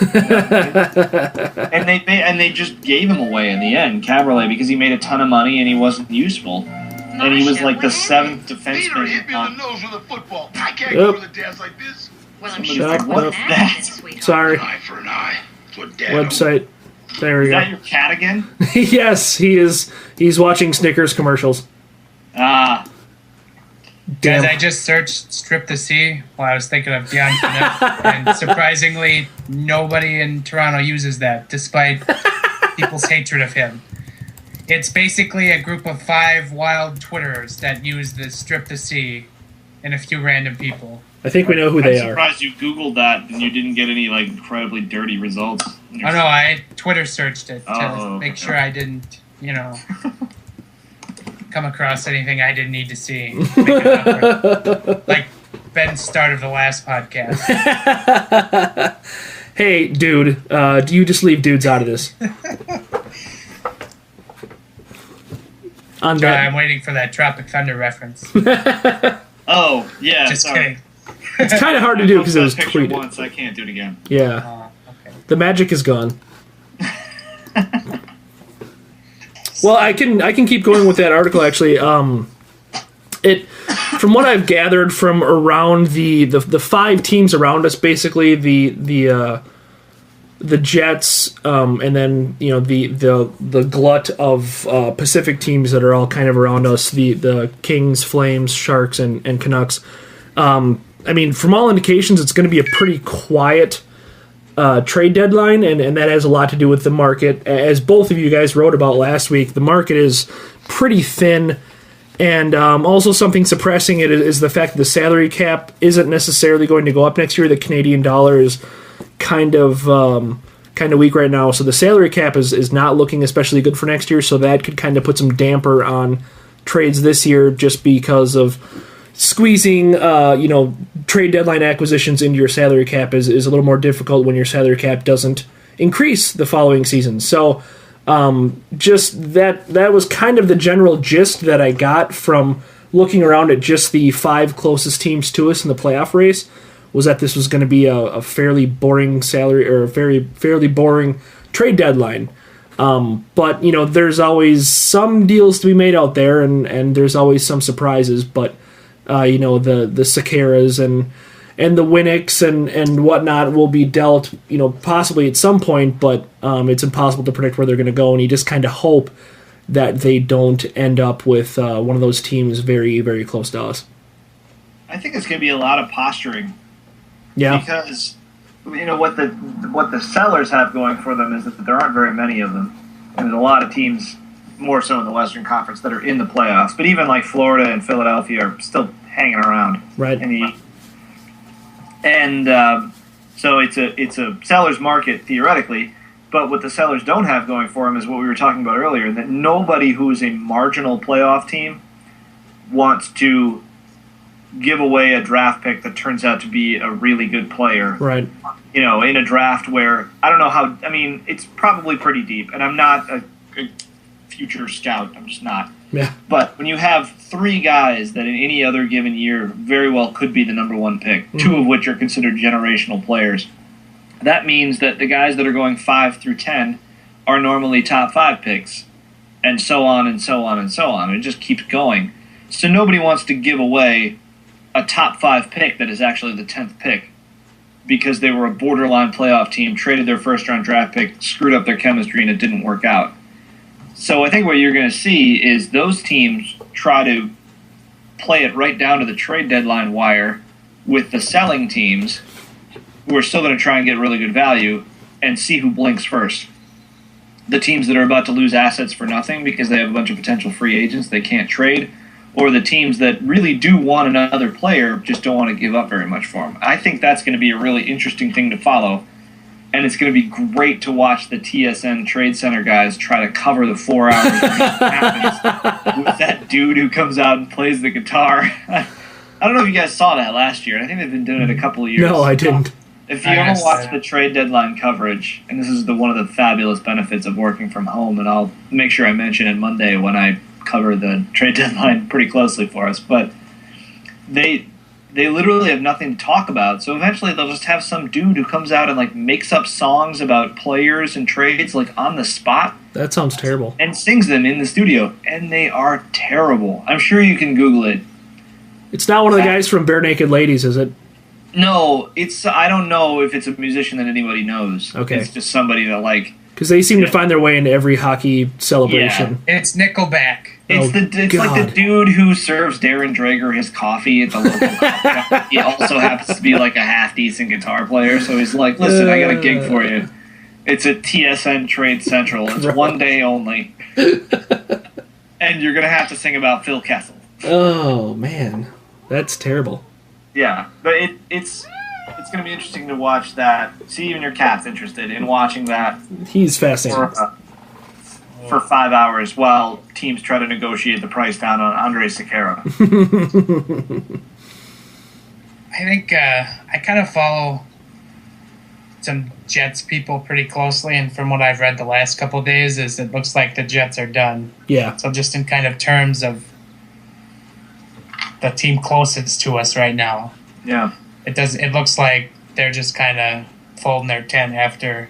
And they just gave him away in the end, Caberlet, because he made a ton of money and he wasn't useful. And he was like the 7th Peter defenseman. hit me in the nose with a football. I can't Yep. go to the dance like this. Well, I'm Somebody's sure like, it "What's wasn't that?" accident, sweetheart. Sorry. An eye for an eye. That's what Dad Website. There we Is that go. your cat again? Yes, he is. He's watching Snickers commercials. Ah. Damn. Guys, I just searched "strip the sea" while I was thinking of Dion Phaneuf, and surprisingly, nobody in Toronto uses that, despite people's hatred of him. It's basically a group of 5 wild Twitterers that use the strip to see and a few random people. I think we know who they I'm are. surprised you Googled that and you didn't get any like incredibly dirty results. Oh no, I Twitter searched it to make okay. sure I didn't, come across anything I didn't need to see. Make it awkward. Like Ben's start of the last podcast. Hey, dude, do you just leave dudes out of this? On that, I'm waiting for that Tropic Thunder reference. Oh, yeah. Just sorry. kidding. it's kind of hard to do because it was picture tweeted. once. I can't do it again. Yeah, Oh, okay. the magic is gone. Well, I can keep going with that article. Actually, it from what I've gathered from around the 5 teams around us, basically the Jets, and then the glut of Pacific teams that are all kind of around us, the Kings, Flames, Sharks, and Canucks. I mean, from all indications, it's going to be a pretty quiet trade deadline, and that has a lot to do with the market. As both of you guys wrote about last week, the market is pretty thin, and also something suppressing it is the fact that the salary cap isn't necessarily going to go up next year. The Canadian dollar is kind of weak right now, so the salary cap is not looking especially good for next year, so that could kind of put some damper on trades this year just because of squeezing trade deadline acquisitions into your salary cap is a little more difficult when your salary cap doesn't increase the following season. So just that was kind of the general gist that I got from looking around at just the 5 closest teams to us in the playoff race, was that this was going to be a fairly boring salary or a fairly boring trade deadline. But there's always some deals to be made out there, and there's always some surprises. But the Sakaras and the Winnecks and whatnot will be dealt, possibly at some point, but it's impossible to predict where they're going to go, and you just kind of hope that they don't end up with one of those teams very, very close to us. I think it's going to be a lot of posturing. Yeah. Because what the sellers have going for them is that there aren't very many of them. And there's a lot of teams, more so in the Western Conference, that are in the playoffs. But even like Florida and Philadelphia are still hanging around. Right. So it's a seller's market theoretically. But what the sellers don't have going for them is what we were talking about earlier, that nobody who is a marginal playoff team wants to give away a draft pick that turns out to be a really good player. Right. In a draft where, I don't know how, it's probably pretty deep, and I'm not a future scout. I'm just not. Yeah. But when you have 3 guys that in any other given year very well could be the number 1 pick, 2 of which are considered generational players, that means that the guys that are going 5 through 10 are normally top 5 picks, and so on and so on and so on. It just keeps going. So nobody wants to give away a top 5 pick that is actually the 10th pick because they were a borderline playoff team, traded their first-round draft pick, screwed up their chemistry, and it didn't work out. So I think what you're going to see is those teams try to play it right down to the trade deadline wire with the selling teams who are still going to try and get really good value and see who blinks first. The teams that are about to lose assets for nothing because they have a bunch of potential free agents they can't trade, or the teams that really do want another player just don't want to give up very much for him. I think that's going to be a really interesting thing to follow, and it's going to be great to watch the TSN Trade Center guys try to cover the 4 hours that happens with that dude who comes out and plays the guitar. I don't know if you guys saw that last year. I think they've been doing it a couple of years. No, I didn't. If you ever watch the trade deadline coverage, and this is one of the fabulous benefits of working from home, and I'll make sure I mention it Monday when I cover the trade deadline pretty closely for us, but they literally have nothing to talk about, so eventually they'll just have some dude who comes out and makes up songs about players and trades on the spot. That sounds terrible. And sings them in the studio, and they are terrible. I'm sure you can Google it. It's not one of the guys from Bare Naked Ladies, is it? No, I don't know if it's a musician that anybody knows. Okay. It's just somebody that because they seem to find their way into every hockey celebration. Yeah. It's Nickelback. It's like the dude who serves Darren Drager his coffee at the local coffee shop. He also happens to be a half-decent guitar player, so he's like, listen, I got a gig for you. It's at TSN Trade Central. It's one day only. and you're gonna have to sing about Phil Kessel. Oh man, that's terrible. Yeah, but it's gonna be interesting to watch that. See, even your cat's interested in watching that He's fascinating. for 5 hours while teams try to negotiate the price down on Andre Sekera. I think I kind of follow some Jets people pretty closely, and from what I've read the last couple of days, is it looks like the Jets are done. Yeah. So just in kind of terms of the team closest to us right now, Yeah. it looks like they're just kind of folding their tent after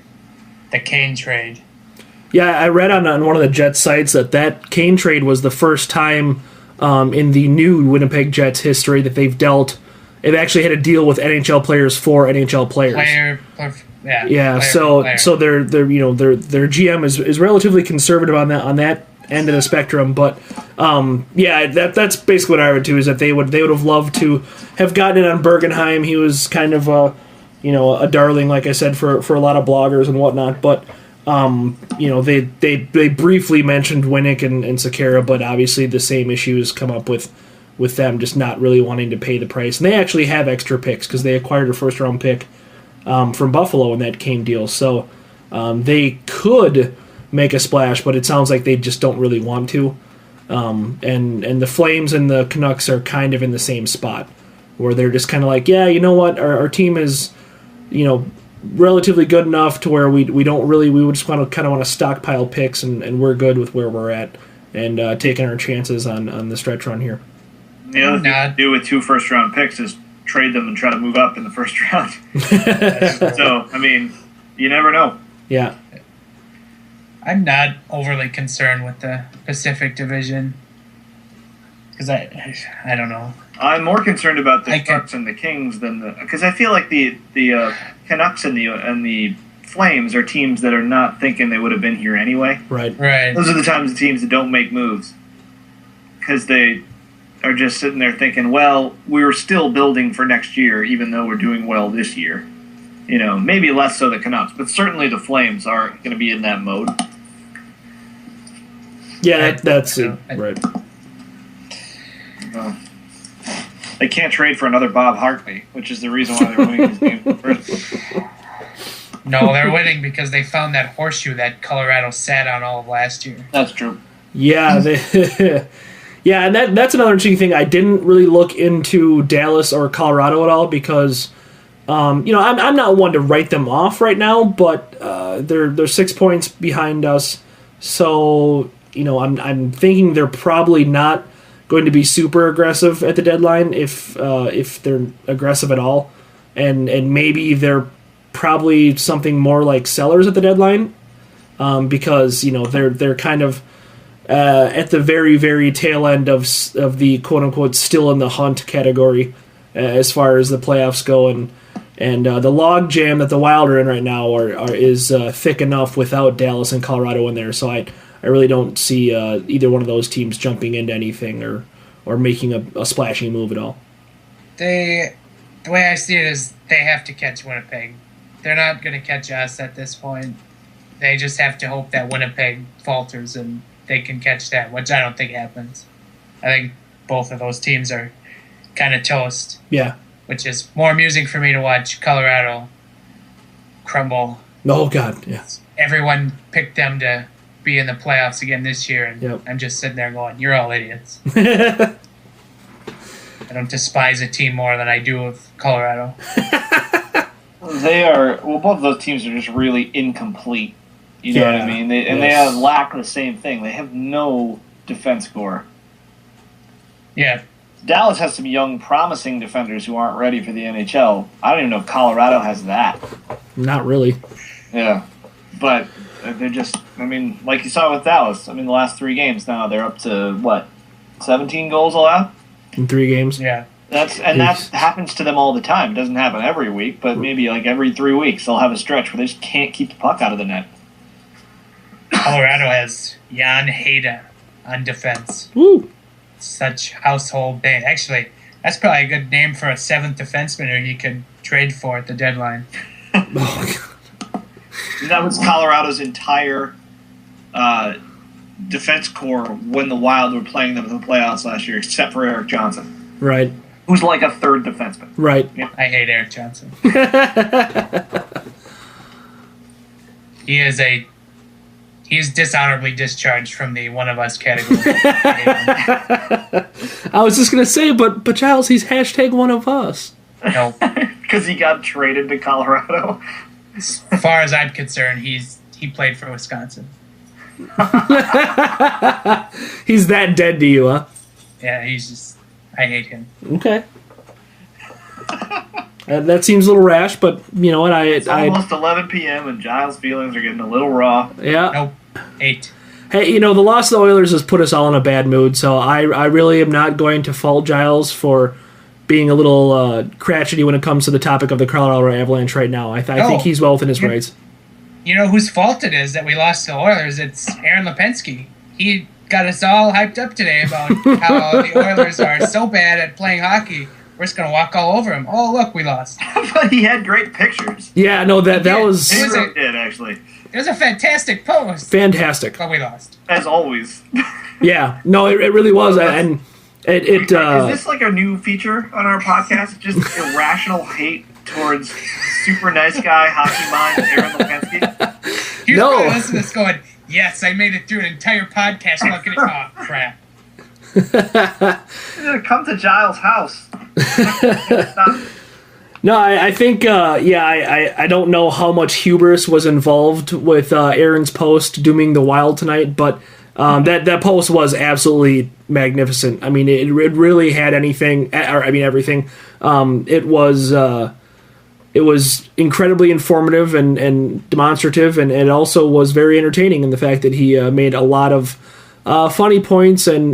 the Kane trade. Yeah, I read on one of the Jets sites that Kane trade was the first time in the new Winnipeg Jets history that they've actually had a deal with NHL players for NHL players. So their GM is relatively conservative on that end of the spectrum, but that's basically what I read too, is that they would have loved to have gotten it on Bergenheim. He was kind of a darling, like I said, for a lot of bloggers and whatnot, but they briefly mentioned Winnick and Sekera, but obviously the same issues come up with them just not really wanting to pay the price. And they actually have extra picks because they acquired a first-round pick from Buffalo in that Kane deal. So they could make a splash, but it sounds like they just don't really want to. And the Flames and the Canucks are kind of in the same spot, where they're just kind of like, yeah, you know what, our team is, relatively good enough to where we would just kind of want to stockpile picks, and we're good with where we're at, and taking our chances on the stretch run here. The other thing to do with 2 first-round picks is trade them and try to move up in the first round. So, I mean, you never know. Yeah. I'm not overly concerned with the Pacific Division because I don't know. I'm more concerned about the Canucks and the Kings because I feel like the Canucks and the Flames are teams that are not thinking they would have been here anyway. Right. Those are the times the teams that don't make moves because they are just sitting there thinking, well, we're still building for next year, even though we're doing well this year. Maybe less so the Canucks, but certainly the Flames are going to be in that mode. Yeah, that's it. Right. They can't trade for another Bob Hartley, which is the reason why they're winning these games in the first place. No, they're winning because they found that horseshoe that Colorado sat on all of last year. That's true. Yeah, yeah, and that's another interesting thing. I didn't really look into Dallas or Colorado at all because, I'm not one to write them off right now, but they're 6 points behind us, so I'm thinking they're probably not going to be super aggressive at the deadline if they're aggressive at all, and maybe they're probably something more like sellers at the deadline, because they're kind of at the very, very tail end of the quote unquote still in the hunt category as far as the playoffs go, and the log jam that the Wild are in right now is thick enough without Dallas and Colorado in there. So I really don't see either one of those teams jumping into anything or making a splashing move at all. The way I see it is they have to catch Winnipeg. They're not going to catch us at this point. They just have to hope that Winnipeg falters and they can catch that, which I don't think happens. I think both of those teams are kind of toast. Yeah. Which is more amusing for me to watch Colorado crumble. Oh, God, yeah. Everyone picked them to be in the playoffs again this year, and yep. I'm just sitting there going, you're all idiots. I don't despise a team more than I do of Colorado. Both of those teams are just really incomplete. You know what I mean? They have lack the same thing. They have no defense core. Yeah. Dallas has some young, promising defenders who aren't ready for the NHL. I don't even know if Colorado has that. Not really. Yeah. But they're just, like you saw with Dallas, the last 3 games now, they're up to, 17 goals allowed? In 3 games? Yeah. That happens to them all the time. It doesn't happen every week, but maybe every 3 weeks they'll have a stretch where they just can't keep the puck out of the net. Colorado has Jan Hayda on defense. Woo! Such household name. Actually, that's probably a good name for a 7th defenseman who you could trade for at the deadline. That was Colorado's entire defense core when the Wild were playing them in the playoffs last year, except for Eric Johnson, Right. who's like a third defenseman. Right. I hate Eric Johnson. He's dishonorably discharged from the one of us category. I was just gonna say, but Giles, he's hashtag one of us. No, Because he got traded to Colorado. as far as I'm concerned, he played for Wisconsin. He's that dead to you, huh? Yeah, I hate him. Okay. That seems a little rash, but you know what? It's almost 11 p.m. and Giles' feelings are getting a little raw. Yeah. Nope. 8. Hey, the loss of the Oilers has put us all in a bad mood, so I really am not going to fault Giles for being a little crotchety when it comes to the topic of the Colorado Avalanche right now. I think he's well within his rights. You know whose fault it is that we lost to the Oilers? It's Aaron Lipinski. He got us all hyped up today about how the Oilers are so bad at playing hockey. We're just going to walk all over him. Oh, look, we lost. But he had great pictures. Yeah, no, that was He really did, actually. It was a fantastic post, fantastic. but we lost. As always. Yeah, no, it really was, and Is this like a new feature on our podcast? Just irrational hate towards super nice guy, hockey mind, Aaron Lipinski? Here's No. my listeners going, yes, I made it through an entire podcast looking at crap. Come to Giles' house. Stop. No, I think, I don't know how much hubris was involved with Aaron's post dooming the Wild tonight, but that post was absolutely magnificent. I mean, it really had everything. It was incredibly informative and demonstrative, and it also was very entertaining in the fact that he made a lot of funny points and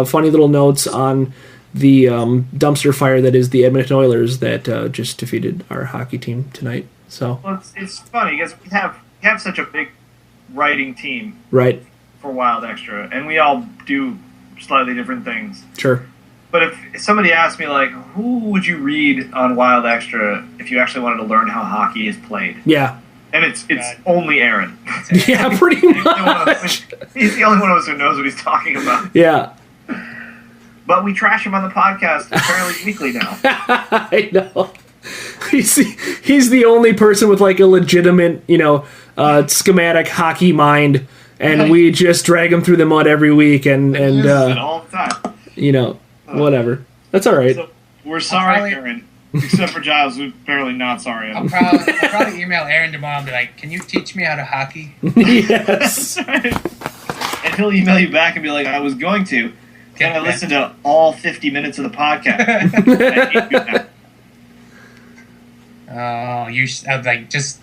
funny little notes on the dumpster fire that is the Edmonton Oilers that just defeated our hockey team tonight. So, Well, it's funny because we have such a big writing team right, for Wild Extra, and we all do slightly different things. sure, But if somebody asked me, like, who would you read on Wild Extra if you actually wanted to learn how hockey is played? yeah, And it's only Aaron. yeah, pretty much, He's the only one of us who knows what he's talking about. yeah. But we trash him on the podcast fairly weekly now. I know. He's the only person with like a legitimate, schematic hockey mind, and we just drag him through the mud every week, and all the time. Whatever. That's all right. So we're sorry, probably- Aaron. Except for Giles, who's apparently not sorry. I'll probably email Aaron tomorrow and be like, can you teach me how to hockey? Yes. And he'll email you back and be like, I was going to. Can I listen to all 50 minutes of the podcast? Oh, I'd like just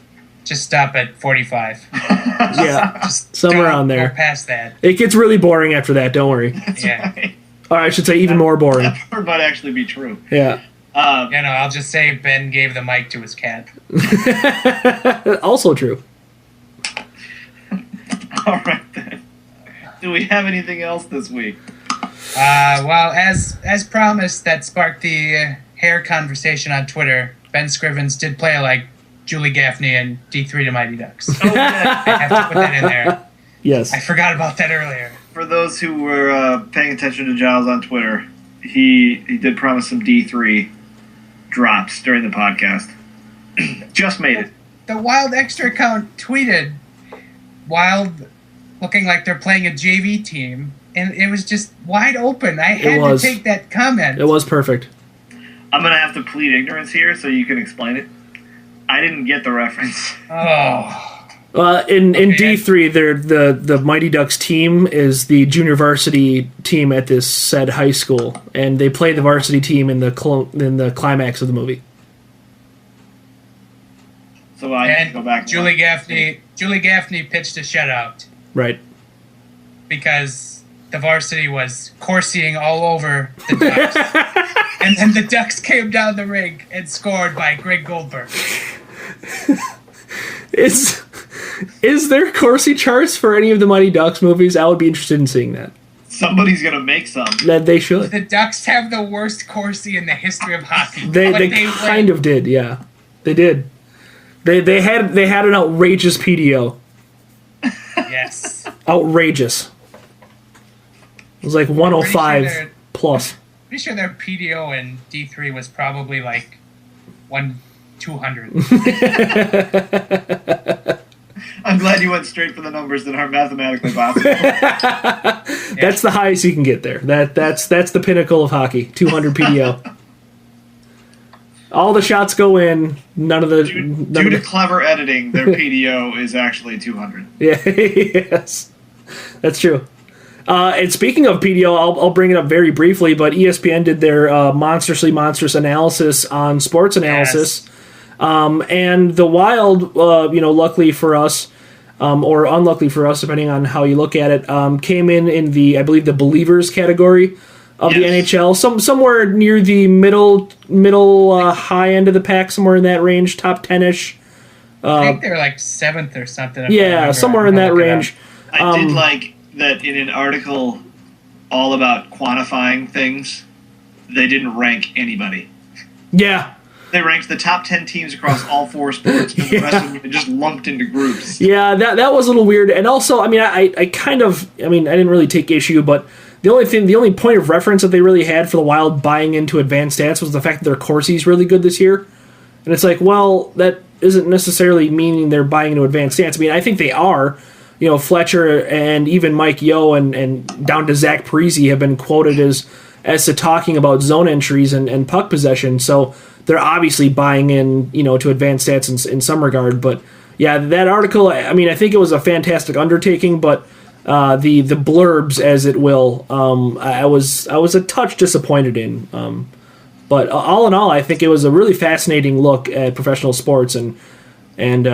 stop at 45. Yeah. Just Somewhere don't around there. Go past that. It gets really boring after that. Don't worry. Yeah. Right. Or I should say, even more boring. That part might actually be true. Yeah. I'll just say Ben gave the mic to his cat. Also true. All right, then. Do we have anything else this week? Well, as promised, that sparked the hair conversation on Twitter. Ben Scrivens did play like Julie Gaffney and D3 to Mighty Ducks. Oh, yeah. I have to put that in there. Yes. I forgot about that earlier. For those who were paying attention to Giles on Twitter, he did promise some D3 drops during the podcast. Just made it. The Wild Extra account tweeted Wild looking like they're playing a JV team, and it was just wide open. I had to take that comment. It was perfect. I'm going to have to plead ignorance here so you can explain it. I didn't get the reference. Oh. In D3, the Mighty Ducks team is the junior varsity team at this said high school, and they play the varsity team in the climax of the movie. So I need to go back. And Julie Gaffney pitched a shutout Right. because the varsity was coursing all over the Ducks. And then the Ducks came down the rink and scored by Greg Goldberg. Is there Corsi charts for any of the Mighty Ducks movies? I would be interested in seeing that. Somebody's going to make some. That they should. The Ducks have the worst Corsi in the history of hockey. They but kind of did, yeah. They did. They had an outrageous PDO. Yes. Outrageous. was like 105 plus. Pretty sure their PDO in D3 was probably like 200. I'm glad you went straight for the numbers that aren't mathematically possible. That's the highest you can get there. That's the pinnacle of hockey. 200 PDO. All the shots go in. None of the Due to clever editing, their PDO is actually 200. Yeah, yes, that's true. And speaking of PDO, I'll bring it up very briefly, but ESPN did their monstrously monstrous analysis on sports analysis. Yes. And the Wild, luckily for us, or unluckily for us, depending on how you look at it, came in the, I believe, the Believers category of the NHL, somewhere near the middle high end of the pack, somewhere in that range, top 10-ish. I think they were like 7th or something. Yeah, somewhere in that range. I did like that in an article all about quantifying things, they didn't rank anybody. Yeah. They ranked the top 10 teams across all 4 sports, and the rest of them just lumped into groups. Yeah, that was a little weird. And also, I mean, I didn't really take issue, but the only point of reference that they really had for the Wild buying into advanced stats was the fact that their Corsi's really good this year. And it's like, well, that isn't necessarily meaning they're buying into advanced stats. I mean, I think they are. Fletcher and even Mike Yeo and down to Zach Parise have been quoted as to talking about zone entries and puck possession. So they're obviously buying in, to advanced stats in some regard. But yeah, that article, I mean, I think it was a fantastic undertaking, but the blurbs, as it will, I was a touch disappointed in. But all in all, I think it was a really fascinating look at professional sports and kind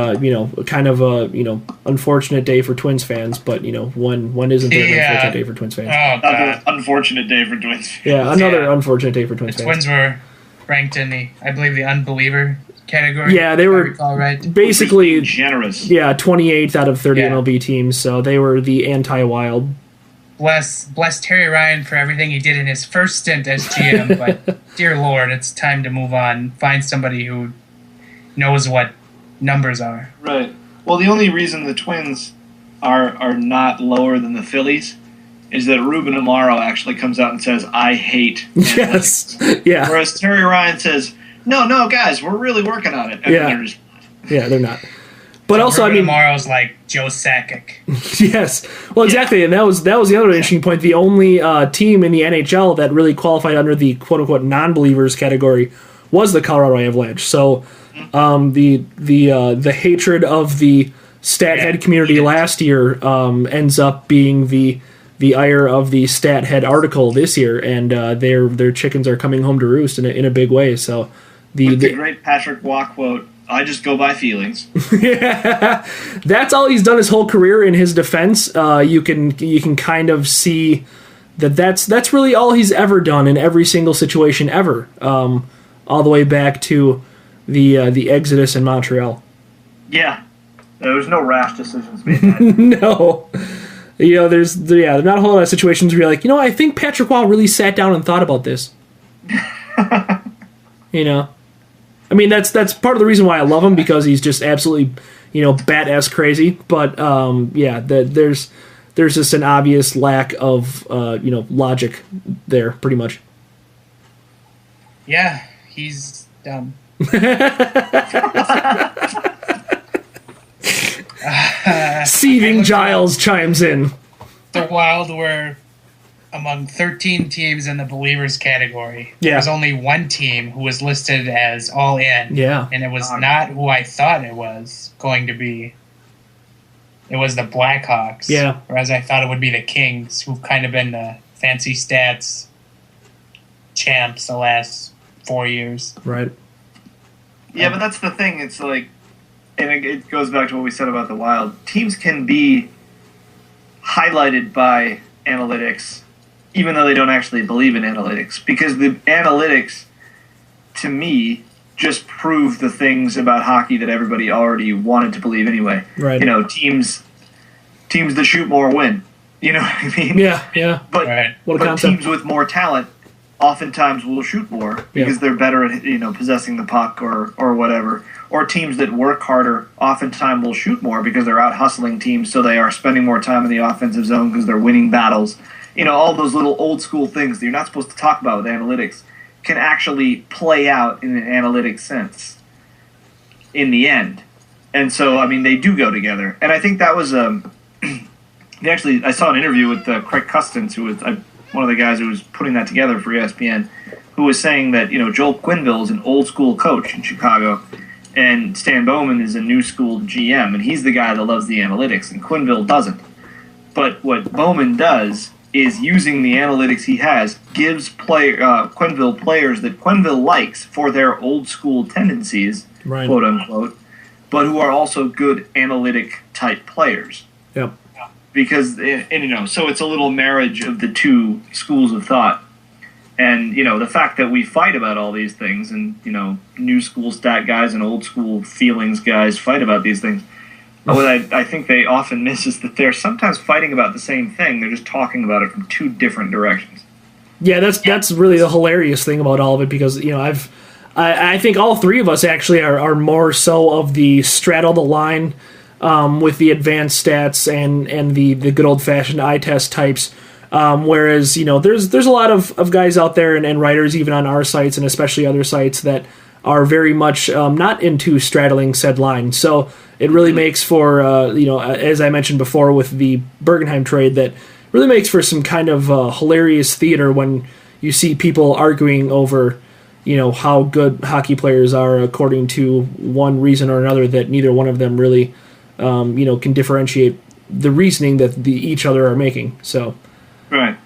of a unfortunate day for Twins fans. But when isn't there an unfortunate day for Twins fans? Oh, God. Unfortunate day for Twins fans. Yeah, another unfortunate day for Twins fans. Twins were ranked in I believe the unbeliever category. Yeah, they were right. basically generous. Yeah, 28th out of 30 MLB teams, so they were the anti-Wild. Bless Terry Ryan for everything he did in his first stint as GM, but dear Lord, it's time to move on. Find somebody who knows what numbers are. Right. Well, the only reason the Twins are not lower than the Phillies is that Ruben Amaro actually comes out and says, "I hate analytics." Yes. Yeah. Whereas Terry Ryan says, No, guys, we're really working on it. And they're just not. Yeah, they're not. But so also, Ruben I mean, Amaro's like Joe Sakic. Yes. Well, exactly, and that was the other interesting point. The only team in the NHL that really qualified under the quote unquote non-believers category was the Colorado Avalanche. So the hatred of the stat head community last year ends up being the ire of the stat head article this year, and their chickens are coming home to roost in a big way. So the great Patrick Waugh quote, "I just go by feelings." Yeah, that's all he's done his whole career. In his defense, you can kind of see that's really all he's ever done in every single situation ever, all the way back to the Exodus in Montreal. Yeah, there was no rash decisions made. No. There's not a whole lot of situations where you're like, I think Patrick Waugh really sat down and thought about this. I mean, that's part of the reason why I love him, because he's just absolutely, badass crazy. But there's just an obvious lack of logic there, pretty much. Yeah, he's dumb. Seething Giles chimes in. The Wild were among 13 teams in the Believers category. Yeah. There was only one team who was listed as all in. Yeah. And it was not who I thought it was going to be. It was the Blackhawks. Yeah. Whereas I thought it would be the Kings, who've kind of been the fancy stats champs the last 4 years. Right. Yeah, but that's the thing. It's like, and it goes back to what we said about the Wild. Teams can be highlighted by analytics, even though they don't actually believe in analytics, because the analytics, to me, just prove the things about hockey that everybody already wanted to believe anyway. Right. Teams that shoot more win. You know what I mean? Yeah. But, Right. but teams with more talent oftentimes will shoot more because they're better at possessing the puck or whatever. Or teams that work harder oftentimes will shoot more because they're out hustling teams, so they are spending more time in the offensive zone because they're winning battles. all those little old school things that you're not supposed to talk about with analytics can actually play out in an analytic sense in the end. And so, I mean, they do go together. And I think that was I saw an interview with Craig Custance, who was one of the guys who was putting that together for ESPN, who was saying that, Joel Quenneville is an old school coach in Chicago, and Stan Bowman is a new school GM, and he's the guy that loves the analytics, and Quenneville doesn't. But what Bowman does is, using the analytics he has, gives Quenneville players that Quenneville likes for their old school tendencies, right, quote unquote, but who are also good analytic type players. Yep. Because, so it's a little marriage of the two schools of thought. And, the fact that we fight about all these things, and, new school stat guys and old school feelings guys fight about these things, what I think they often miss is that they're sometimes fighting about the same thing. They're just talking about it from two different directions. Yeah, that's really the hilarious thing about all of it, because, I think all three of us actually are more so of the straddle the line with the advanced stats and the good old-fashioned eye test types. Whereas, there's a lot of guys out there and writers even on our sites and especially other sites that are very much not into straddling said line. So it really makes for, as I mentioned before with the Bergenheim trade, that really makes for some kind of hilarious theater when you see people arguing over, how good hockey players are according to one reason or another that neither one of them really, can differentiate the reasoning that each other are making. So. Right.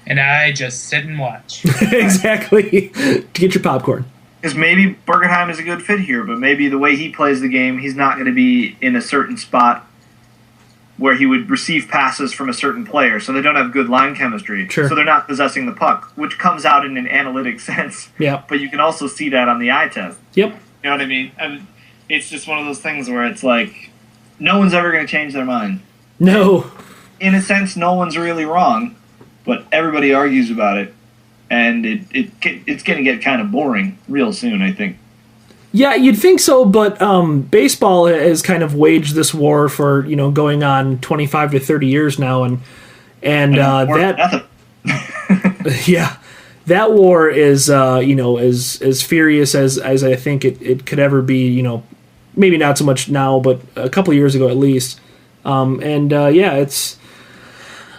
And I just sit and watch. Exactly. To get your popcorn. Because maybe Bergenheim is a good fit here, but maybe the way he plays the game, he's not going to be in a certain spot where he would receive passes from a certain player, so they don't have good line chemistry. Sure. So they're not possessing the puck, which comes out in an analytic sense. Yeah. But you can also see that on the eye test. Yep. You know what I mean? And it's just one of those things where it's like, no one's ever going to change their mind. No. In a sense, no one's really wrong, but everybody argues about it, and it's going to get kind of boring real soon, I think. Yeah, you'd think so, but baseball has kind of waged this war for, going on 25 to 30 years now, and that yeah, that war is as furious as I think it could ever be. Maybe not so much now, but a couple of years ago at least. It's.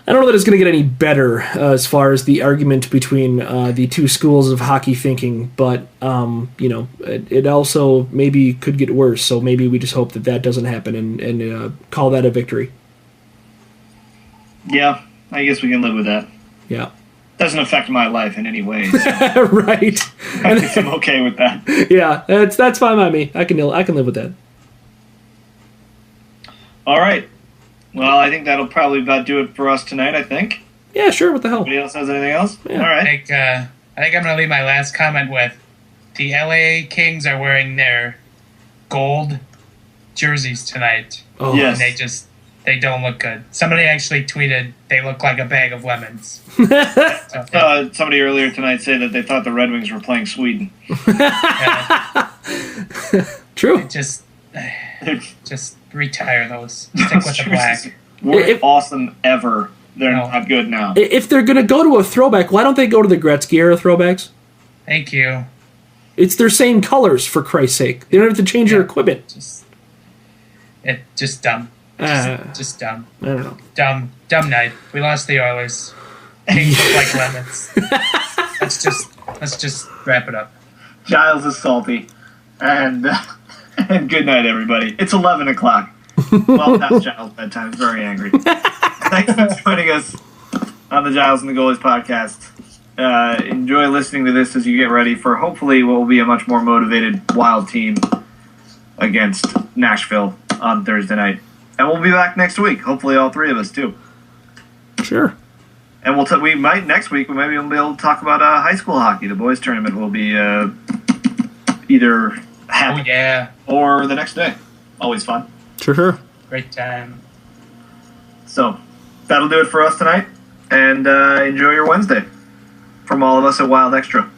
I don't know that it's going to get any better as far as the argument between the two schools of hockey thinking, but it also maybe could get worse. So maybe we just hope that doesn't happen and call that a victory. Yeah, I guess we can live with that. Yeah, doesn't affect my life in any way. So right. I think I'm okay with that. Yeah, that's fine by me. I can live with that. All right. Well, I think that'll probably about do it for us tonight, I think. Yeah, sure. What the hell? Anybody else has anything else? Yeah. All right. I think I'm going to leave my last comment with the LA Kings are wearing their gold jerseys tonight. Oh, yes. And they don't look good. Somebody actually tweeted they look like a bag of lemons. Somebody earlier tonight said that they thought the Red Wings were playing Sweden. True. Just retire those. Stick with the black. We're awesome ever. They're not good now. If they're going to go to a throwback, why don't they go to the Gretzky era throwbacks? Thank you. It's their same colors, for Christ's sake. They don't have to change their equipment. Just dumb. Just dumb. I don't know. Dumb night. We lost the Oilers. Kings look like lemons. Let's just wrap it up. Giles is salty. And good night, everybody. It's 11 o'clock. Well, that's Giles' bedtime. He's very angry. Thanks for joining us on the Giles and the Goalies podcast. Enjoy listening to this as you get ready for hopefully what will be a much more motivated Wild team against Nashville on Thursday night. And we'll be back next week. Hopefully all three of us, too. Sure. And we might next week, we might be able to talk about high school hockey. The boys tournament will be either happen or the next day. Always fun. Sure. Great time. So that'll do it for us tonight. And enjoy your Wednesday from all of us at Wild Extra.